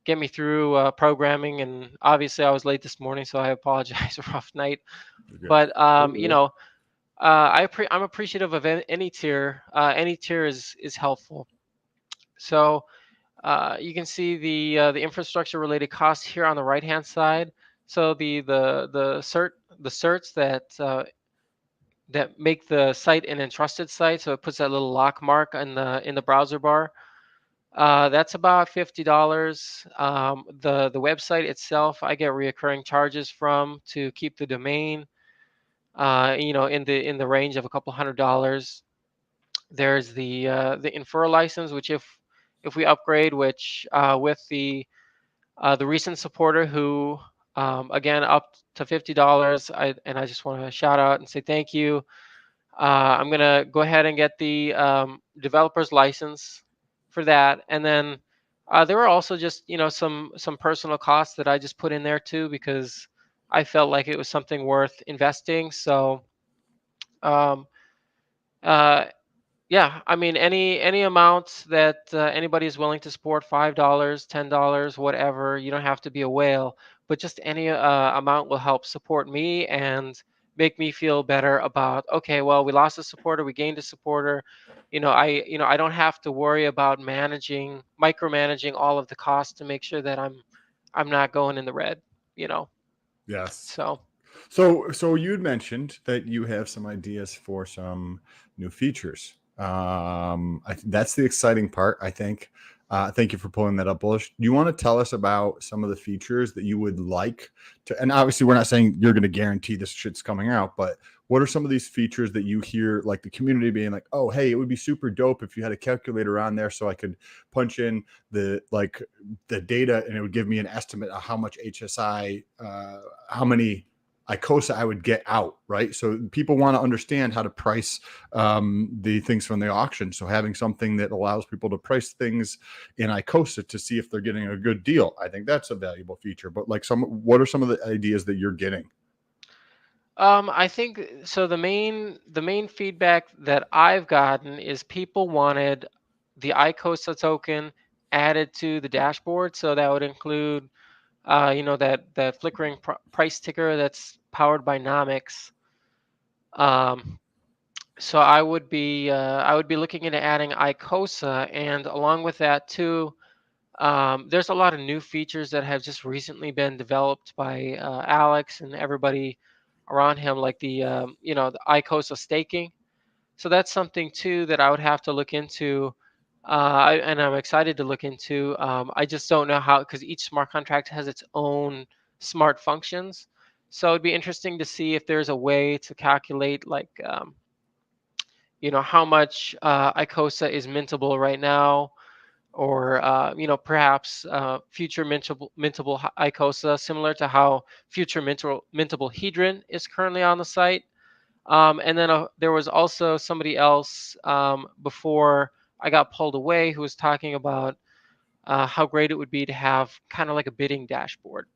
get me through programming, and obviously I was late this morning, so I apologize. Rough night, but you know, I'm appreciative of any tier. Any tier is helpful. So you can see the infrastructure related costs here on the right hand side. So the certs that make the site an entrusted site. So it puts that little lock mark in the browser bar. That's about $50. The website itself, I get reoccurring charges from to keep the domain, you know, in the range of a couple $100. There's the infer license, which if we upgrade, which with the recent supporter who again up to $50, I just want to shout out and say thank you. I'm gonna go ahead and get the developer's license for that, and then there were also just, you know, some personal costs that I just put in there too, because I felt like it was something worth investing. So um, uh, yeah, I mean, any amount that anybody is willing to support, $5, $10, whatever. You don't have to be a whale, but just any amount will help support me and make me feel better about, okay, well, we lost a supporter, we gained a supporter. I don't have to worry about micromanaging all of the costs to make sure that I'm not going in the red. You know. Yes. So you'd mentioned that you have some ideas for some new features. That's the exciting part, I think. Thank you for pulling that up, Bullish. Do you want to tell us about some of the features that you would like to, and obviously we're not saying you're going to guarantee this shit's coming out, but what are some of these features that you hear like the community being like, oh, hey, it would be super dope if you had a calculator on there so I could punch in the data and it would give me an estimate of how much HSI, how many ICOSA I would get out, right? So people want to understand how to price the things from the auction. So having something that allows people to price things in ICOSA to see if they're getting a good deal, I think that's a valuable feature. But what are some of the ideas that you're getting? I think so. The main feedback that I've gotten is people wanted the ICOSA token added to the dashboard. So that would include, that flickering price ticker that's powered by Nomics. So I would be looking into adding ICOSA, and along with that too, there's a lot of new features that have just recently been developed by Alex and everybody around him, like the the ICOSA staking. So that's something too that I would have to look into, and I'm excited to look into. I just don't know how, because each smart contract has its own smart functions. So it'd be interesting to see if there's a way to calculate like how much ICOSA is mintable right now, or perhaps future mintable ICOSA, similar to how future mintable Hedron is currently on the site. And then there was also somebody else before I got pulled away who was talking about how great it would be to have kind of like a bidding dashboard.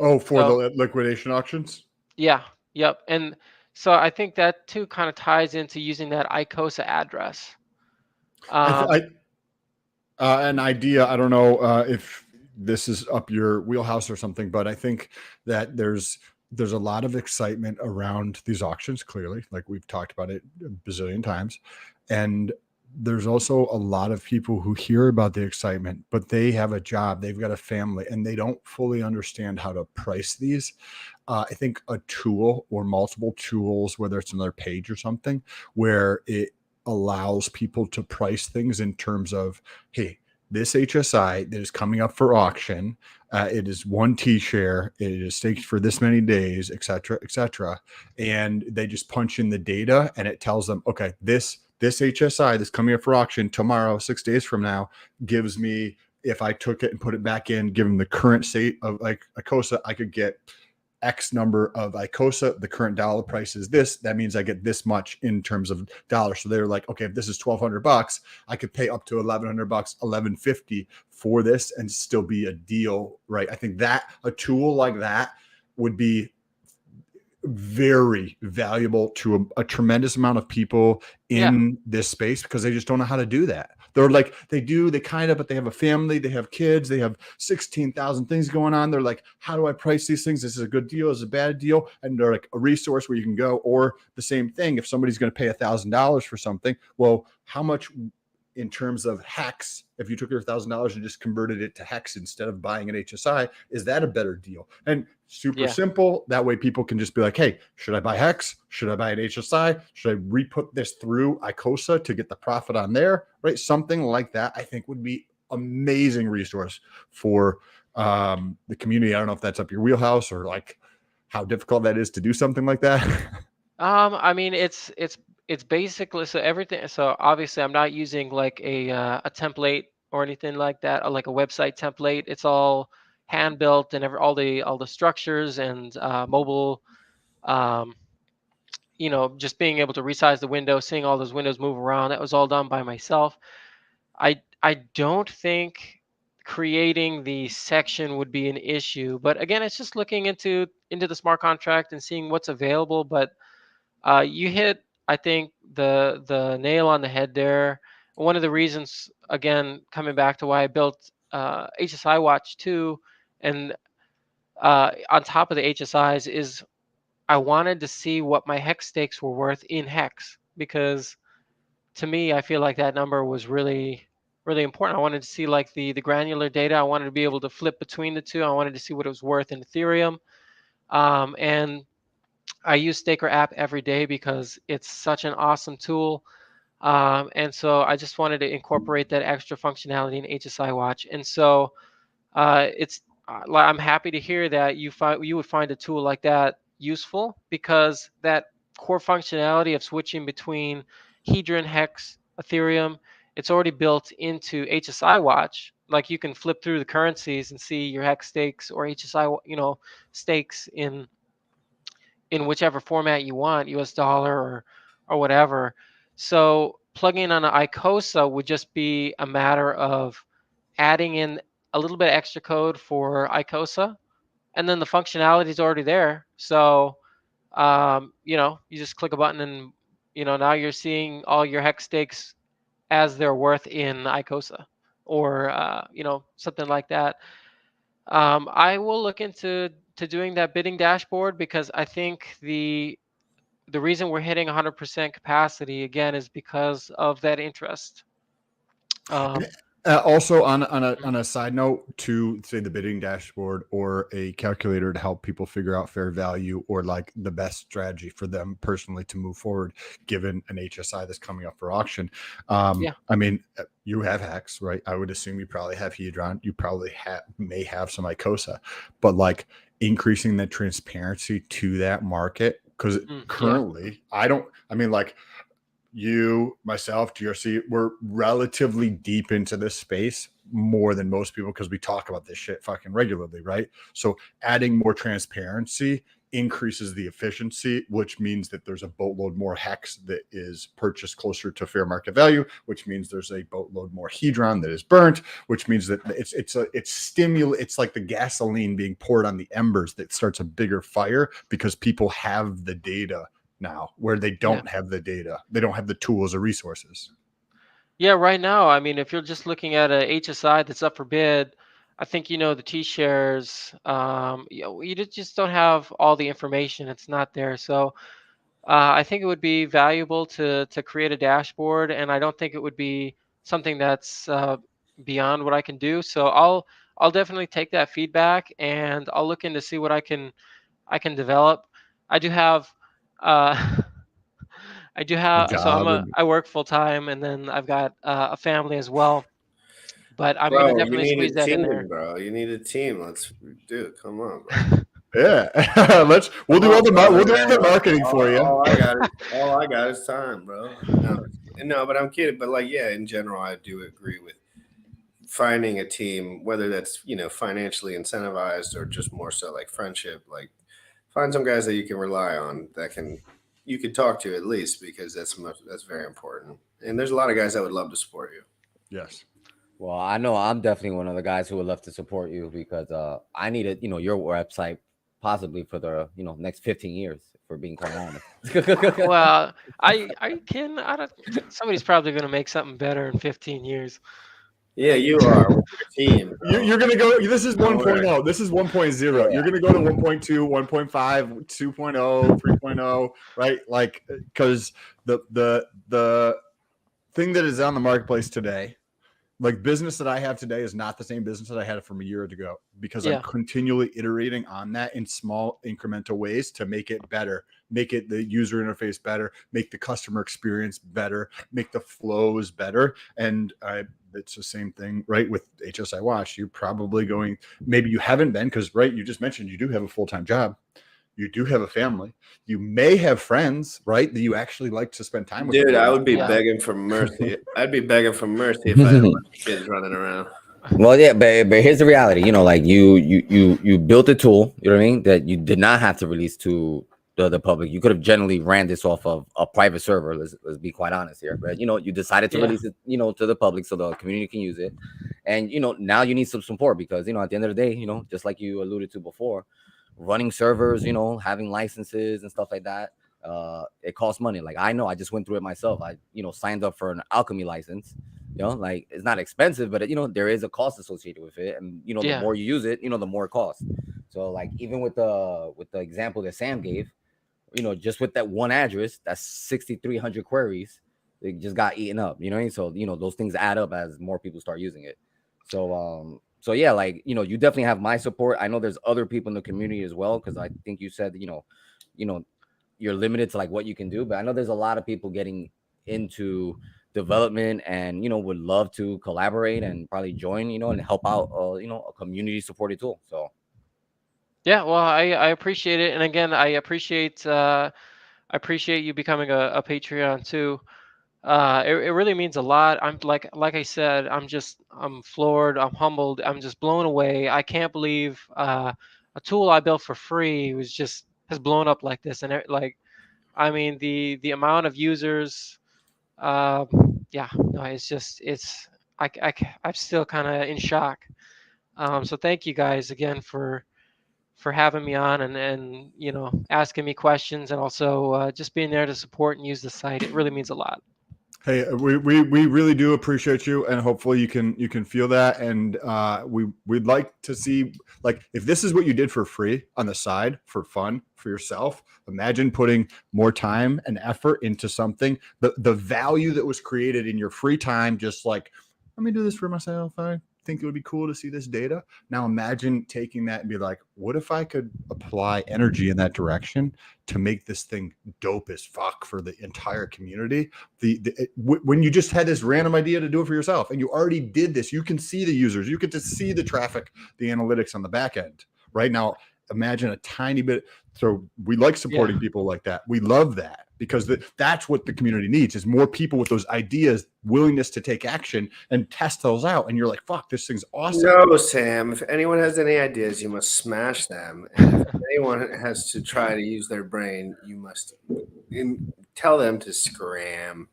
Oh, for the liquidation auctions? Yeah, yep. And so I think that too kind of ties into using that ICOSA address. Um, An idea. I don't know if this is up your wheelhouse or something, but I think that there's a lot of excitement around these auctions. Clearly, like we've talked about it a bazillion times, and there's also a lot of people who hear about the excitement, but they have a job, they've got a family, and they don't fully understand how to price these. I think a tool or multiple tools, whether it's another page or something, where it allows people to price things in terms of, hey, this HSI that is coming up for auction, it is one T share, it is staked for this many days, et cetera, and they just punch in the data, and it tells them, okay, this HSI that's coming up for auction tomorrow, 6 days from now, gives me, if I took it and put it back in, given the current state of like ICOSA, I could get X number of ICOSA. The current dollar price is this. That means I get this much in terms of dollars. So they're like, okay, if this is $1,200, I could pay up to $1,100, $1,150 for this and still be a deal, right? I think that a tool like that would be very valuable to a tremendous amount of people in this space, because they just don't know how to do that. They're like, they kind of, but they have a family, they have kids, they have 16,000 things going on. They're like, how do I price these things? This is a good deal, is a bad deal? And they're like a resource where you can go. Or the same thing, if somebody's going to pay $1,000 for something, well, how much in terms of hex, if you took your $1,000 and just converted it to hex instead of buying an HSI, is that a better deal? And super simple. That way people can just be like, hey, should I buy hex? Should I buy an HSI? Should I re-put this through ICOSA to get the profit on there? Right? Something like that, I think, would be amazing resource for the community. I don't know if that's up your wheelhouse or like how difficult that is to do something like that. I mean, it's basically, so everything. So obviously, I'm not using like a template or anything like that, or like a website template. It's all hand built, and all the structures and mobile. Just being able to resize the window, seeing all those windows move around. That was all done by myself. I don't think creating the section would be an issue, but again, it's just looking into the smart contract and seeing what's available. But you hit, I think, the nail on the head there. One of the reasons, again, coming back to why I built HSIWatch 2, and on top of the HSIs, is I wanted to see what my hex stakes were worth in hex, because to me, I feel like that number was really, really important. I wanted to see like the granular data. I wanted to be able to flip between the two. I wanted to see what it was worth in Ethereum. And I use Staker app every day because it's such an awesome tool. And so I just wanted to incorporate that extra functionality in HSIWatch. And so I'm happy to hear that you would find a tool like that useful, because that core functionality of switching between Hedron, Hex, Ethereum, it's already built into HSIWatch. Like you can flip through the currencies and see your Hex stakes or HSI, stakes in whichever format you want, US dollar or whatever. So plugging on an ICOSA would just be a matter of adding in a little bit of extra code for ICOSA, and then the functionality is already there. So, you just click a button and, now you're seeing all your hex stakes as they're worth in ICOSA, or, something like that. I will look into doing that bidding dashboard, because I think the reason we're hitting 100% capacity again is because of that interest. Also, on a side note, to say the bidding dashboard or a calculator to help people figure out fair value or like the best strategy for them personally to move forward, given an HSI that's coming up for auction. I mean, you have Hex, right? I would assume you probably have Hedron. You probably may have some ICOSA, but like increasing the transparency to that market, because currently you, myself, GRC, we're relatively deep into this space more than most people, because we talk about this shit fucking regularly, right? So adding more transparency increases the efficiency, which means that there's a boatload more hex that is purchased closer to fair market value, which means there's a boatload more Hedron that is burnt, which means that it's like the gasoline being poured on the embers that starts a bigger fire, because people have the data now, where they don't have the data, they don't have the tools or resources. Yeah, right now, I mean, if you're just looking at a HSI that's up for bid, I think the T shares. Just don't have all the information. It's not there. So I think it would be valuable to create a dashboard, and I don't think it would be something that's beyond what I can do. So I'll definitely take that feedback, and I'll look into see what I can develop. I do have uh, I do A have so job. I work full time, and then I've got a family as well. But I'm gonna Bro, you definitely need squeeze a that in team, there. bro. You need a team. Let's do it. Come on, bro. Yeah. We'll Come do all on, the brother, we'll do all the man. marketing for you. All I got is time, bro. No, but I'm kidding. But like, yeah, in general, I do agree with finding a team, whether that's financially incentivized or just more so like friendship. Like, find some guys that you can rely on that you can talk to at least, because that's very important. And there's a lot of guys that would love to support you. Yes. Well, I know I'm definitely one of the guys who would love to support you because I needed, your website possibly for the, next 15 years, for being quite honest. Well, I don't. Somebody's probably gonna make something better in 15 years. Yeah, you are with your team, bro. You're going to go. This is Don't worry. 1.0. This is 1.0. You're going to go to 1.2, 1.5, 2.0, 3.0, right? Like, because the thing that is on the marketplace today, like business that I have today, is not the same business that I had from a year ago, because I'm Yeah. continually iterating on that in small incremental ways to make it better, make it the user interface better, make the customer experience better, make the flows better. And it's the same thing, right? With HSIWatch, you're probably going, maybe you haven't been, because right, you just mentioned you do have a full-time job. You do have a family. You may have friends, right, that you actually like to spend time with. Dude, I would be Yeah. begging for mercy. I'd be begging for mercy if I had a bunch of kids running around. Well, yeah, but here's the reality. Like you built a tool, you know what I mean, that you did not have to release to the public. You could have generally ran this off of a private server. Let's be quite honest here. But you decided to Yeah. release it, to the public so the community can use it. And now you need some support because at the end of the day, just like you alluded to before, running servers, having licenses and stuff like that, it costs money. Like I know, I just went through it myself. I signed up for an alchemy license. Like it's not expensive, but there is a cost associated with it, and the Yeah. more you use it, the more it costs. So like even with the example that Sam gave, just with that one address, that's 6,300 queries. It just got eaten up, So those things add up as more people start using it. So yeah, like you definitely have my support. I know there's other people in the community as well, because I think you said you're limited to like what you can do, but I know there's a lot of people getting into development and would love to collaborate and probably join and help out a community supported tool. So Yeah. Well, I appreciate it, and again, I appreciate you becoming a Patreon too. It really means a lot. I'm like I said, I'm floored, I'm humbled, I'm just blown away. I can't believe a tool I built for free has blown up like this, and I mean the amount of users. Yeah, no, I'm still kind of in shock. So thank you guys again for having me on and asking me questions, and also just being there to support and use the site. It really means a lot. Hey, we really do appreciate you, and hopefully you can feel that. And we'd like to see, like, if this is what you did for free on the side for fun for yourself. Imagine putting more time and effort into something. The value that was created in your free time, just like, let me do this for myself. I think it would be cool to see this data. Now imagine taking that and be like, what if I could apply energy in that direction to make this thing dope as fuck for the entire community? When you just had this random idea to do it for yourself, and you already did this, you can see the users, you get to see the traffic, the analytics on the back end. Right now, imagine a tiny bit. So we like supporting people like that. We love that, because that's what the community needs, is more people with those ideas, willingness to take action and test those out. And you're like, fuck, this thing's awesome. No, Sam, if anyone has any ideas, you must smash them. And if anyone has to try to use their brain, you must tell them to scram,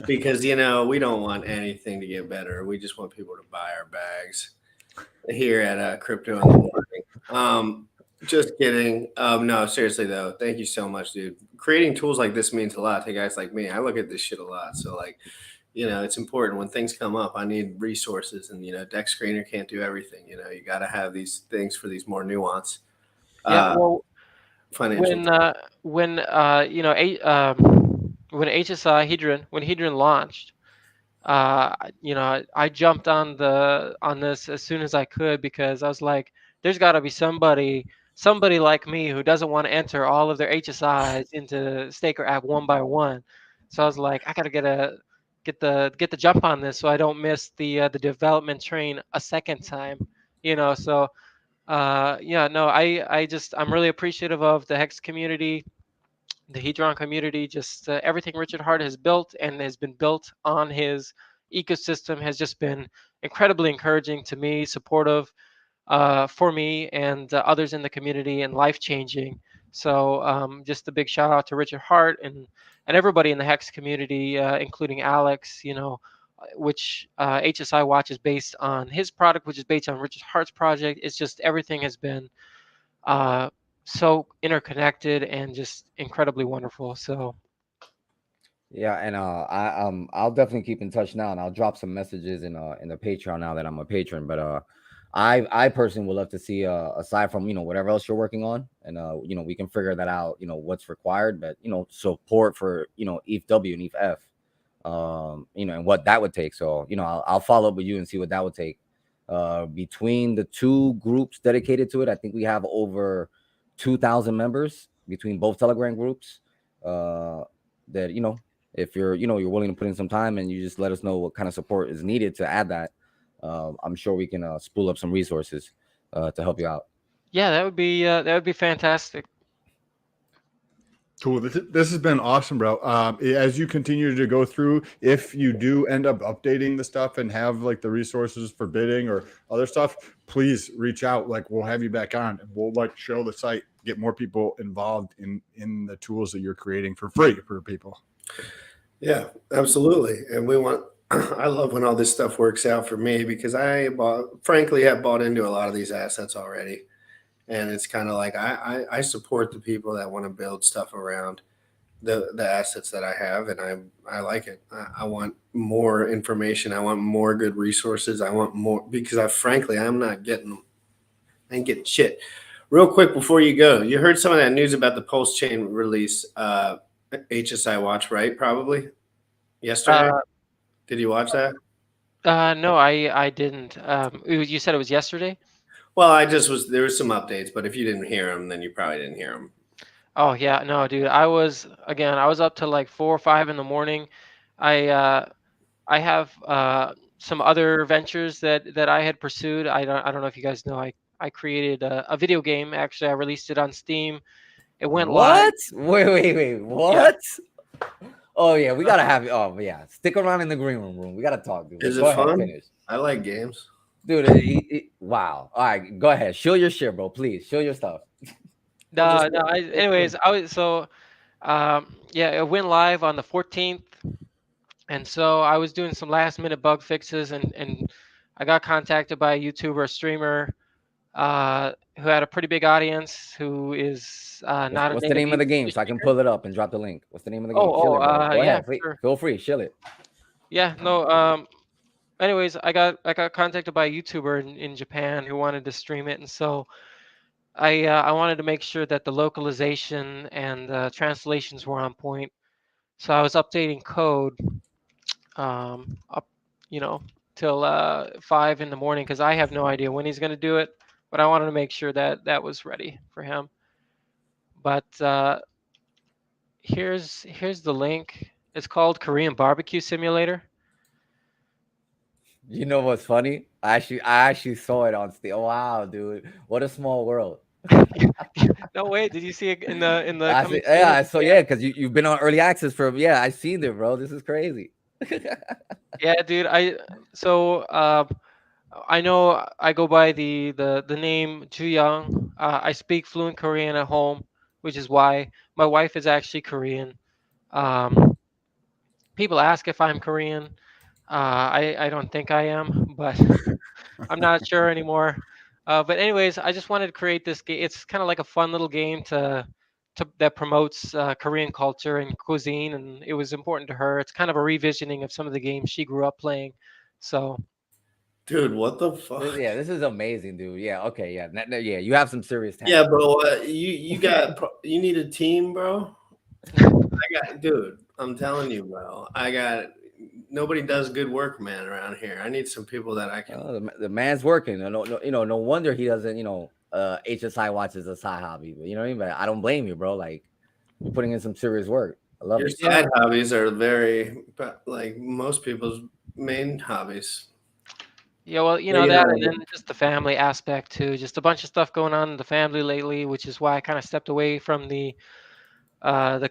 because, we don't want anything to get better. We just want people to buy our bags here at Crypto in the Morning. Just kidding. No, seriously though, thank you so much, dude. Creating tools like this means a lot to guys like me. I look at this shit a lot. So like, it's important when things come up. I need resources, and Deck Screener can't do everything. You got to have these things for these more nuanced Yeah, uh, well, financial. when when HSI Hedron when Hedron launched, I jumped on this as soon as I could, because I was like, there's got to be somebody like me who doesn't want to enter all of their HSIs into Staker app one by one. So I was like, I got to get the jump on this so I don't miss the development train a second time. So yeah, no, I'm really appreciative of the Hex community, the Hedron community. Just everything Richard Hart has built and has been built on his ecosystem has just been incredibly encouraging to me, supportive for me and others in the community, and life changing. So just a big shout out to Richard Hart and everybody in the Hex community, including Alex. Which HSIWatch is based on his product, which is based on Richard Hart's project. It's just everything has been uh, so interconnected and just incredibly wonderful. So Yeah, and I'll definitely keep in touch now, and I'll drop some messages in the Patreon now that I'm a patron. But I personally would love to see aside from whatever else you're working on, and we can figure that out, what's required, but support for ETH-W and ETH-F, and what that would take. So I'll follow up with you and see what that would take. Between the two groups dedicated to it, I think we have over 2,000 members between both Telegram groups. That if you're willing to put in some time and you just let us know what kind of support is needed to add that, I'm sure we can spool up some resources to help you out. yeah, that would be fantastic. Cool. This has been awesome, bro. As you continue to go through, if you do end up updating the stuff and have like the resources for bidding or other stuff, please reach out. Like, we'll have you back on, and we'll show the site, get more people involved in the tools that you're creating for free for people. Yeah, absolutely. And we want, I love when all this stuff works out for me, because frankly, have bought into a lot of these assets already. And it's kind of like I support the people that want to build stuff around the assets that I have, and I like it. I want more information. I want more good resources. I want more, because I'm not getting shit. Real quick before you go, you heard some of that news about the Pulse Chain release, HSIWatch, right? Probably yesterday. Did you watch that? No, I didn't. You said it was yesterday? Well, there was some updates, but if you didn't hear them, then you probably didn't hear them. Oh yeah, no, dude. I was up to like 4 or 5 in the morning. I have some other ventures that I had pursued. I don't know if you guys know. I created a video game. Actually, I released it on Steam. It went live. What? Wait. What? Yeah. Oh yeah, we gotta have you. Oh yeah, stick around in the green room. We gotta talk, dude. Is Go it ahead, fun? finish. I like games. Dude, wow. All right, go ahead. Show your shit, bro. Please show your stuff. No. Anyways, yeah, it went live on the 14th, and so I was doing some last minute bug fixes, and I got contacted by a YouTuber, a streamer, who had a pretty big audience, who is not. What's the name of the game, so I can pull it up and drop the link? What's the name of the game? Go ahead, sure. Feel free, shill it. Yeah, no. Anyways, I got contacted by a YouTuber in Japan who wanted to stream it, and so I wanted to make sure that the localization and translations were on point. So I was updating code up, till 5 in the morning, because I have no idea when he's going to do it, but I wanted to make sure that that was ready for him. But here's the link. It's called Korean Barbecue Simulator. You know what's funny? I actually saw it on Steam. Oh, wow, dude, what a small world. No way! Did you see it in the? Yeah, because you've been on early access for I've seen it, bro. This is crazy. Yeah, dude. I know I go by the name Ju Young. I speak fluent Korean at home, which is why my wife is actually Korean. People ask if I'm Korean. I don't think I am, but I'm not sure anymore. But anyways, I just wanted to create this game. It's kind of like a fun little game to that promotes Korean culture and cuisine, and it was important to her. It's kind of a revisiting of some of the games she grew up playing. So, Dude, what the fuck? Yeah, this is amazing, dude. Yeah, okay, yeah, yeah. You have some serious talent. Yeah, bro. You need a team, bro. Dude, I'm telling you, bro. Nobody does good work, man, around here. I need some people that I can. The man's working. No wonder he doesn't. HSIWatch is a side hobby. But you know what I mean? But I don't blame you, bro. Like, you're putting in some serious work. I love Your it. side hobbies are very, like most people's main hobbies. yeah, well, Yeah, that, yeah. and then just the family aspect too. Just a bunch of stuff going on in the family lately, which is why I kind of stepped away from the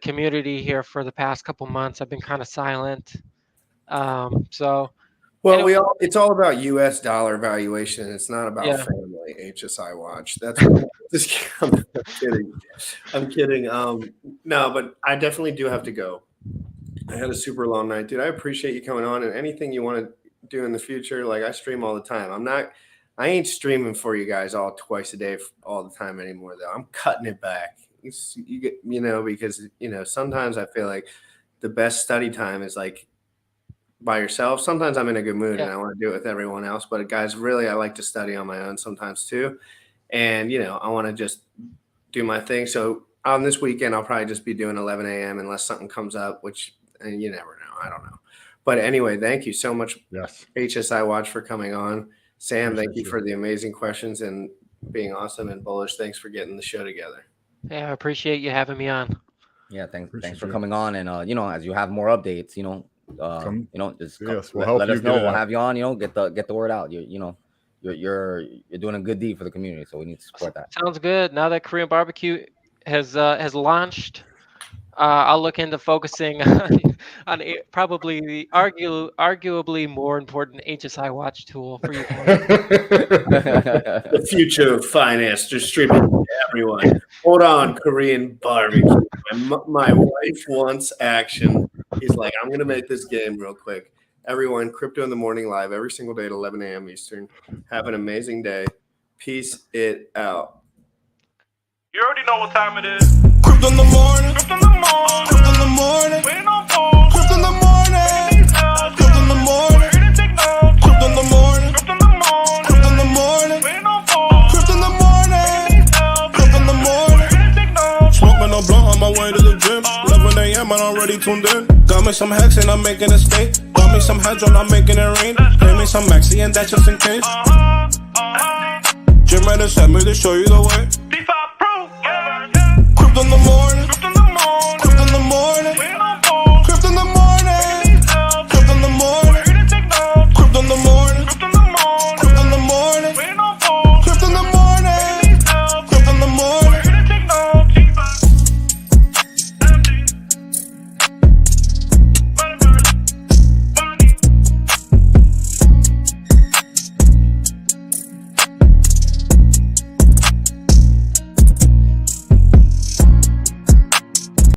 community here for the past couple months. I've been kind of silent. So, Well, anyway, it's all about U.S. dollar valuation. It's not about Yeah. family. HSIWatch. That's I'm kidding. I'm kidding. No, but I definitely do have to go. I had a super long night, dude. I appreciate you coming on, and anything you want to do in the future. Like, I stream all the time. I ain't streaming for you guys all twice a day all the time anymore, though. I'm cutting it back. Because sometimes I feel like the best study time is like by yourself. Sometimes I'm in a good mood and I want to do it with everyone else. But guys, really, I like to study on my own sometimes too. And, I want to just do my thing. So on this weekend, I'll probably just be doing 11 a.m. unless something comes up, which and you never know. I don't know. But anyway, thank you so much, Yes. HSIWatch, for coming on. Sam, thank you Appreciate for the amazing questions and being awesome. And Bullish, thanks for getting the show together. yeah, I appreciate you having me on. Yeah, thanks Appreciate for you. coming on, and as you have more updates, just Yes, we'll help let you us get know. it We'll out. have you on. Get the word out. You're doing a good deed for the community, so we need to support that. Sounds good. Now that Korean barbecue has launched, I'll look into focusing on probably the arguably more important HSIWatch tool for you guys. The future of finance distributed to everyone. Hold on, Korean barbecue. My wife wants action. He's like, I'm going to make this game real quick. Everyone, Crypto in the Morning live every single day at 11 a.m. Eastern. Have an amazing day. Peace it out. You already know what time it is. Crypto in the morning. Crypto in the morning. Crypto in the morning. Waiting on phone. Crypto in the morning. Crypto in the morning. Crypto in the morning. Crypto in the morning. Crypto in the morning. Waiting on phone. Crypto in the morning. Crypto in the morning. Smoking a blunt on my way to the gym. 11 a.m. and I'm already tuned in. Got me some hex and I'm making a stay. Got me some hedge on, I'm making it rain. Pay me some maxi and that's just in case. Gym ready set me to show you the way.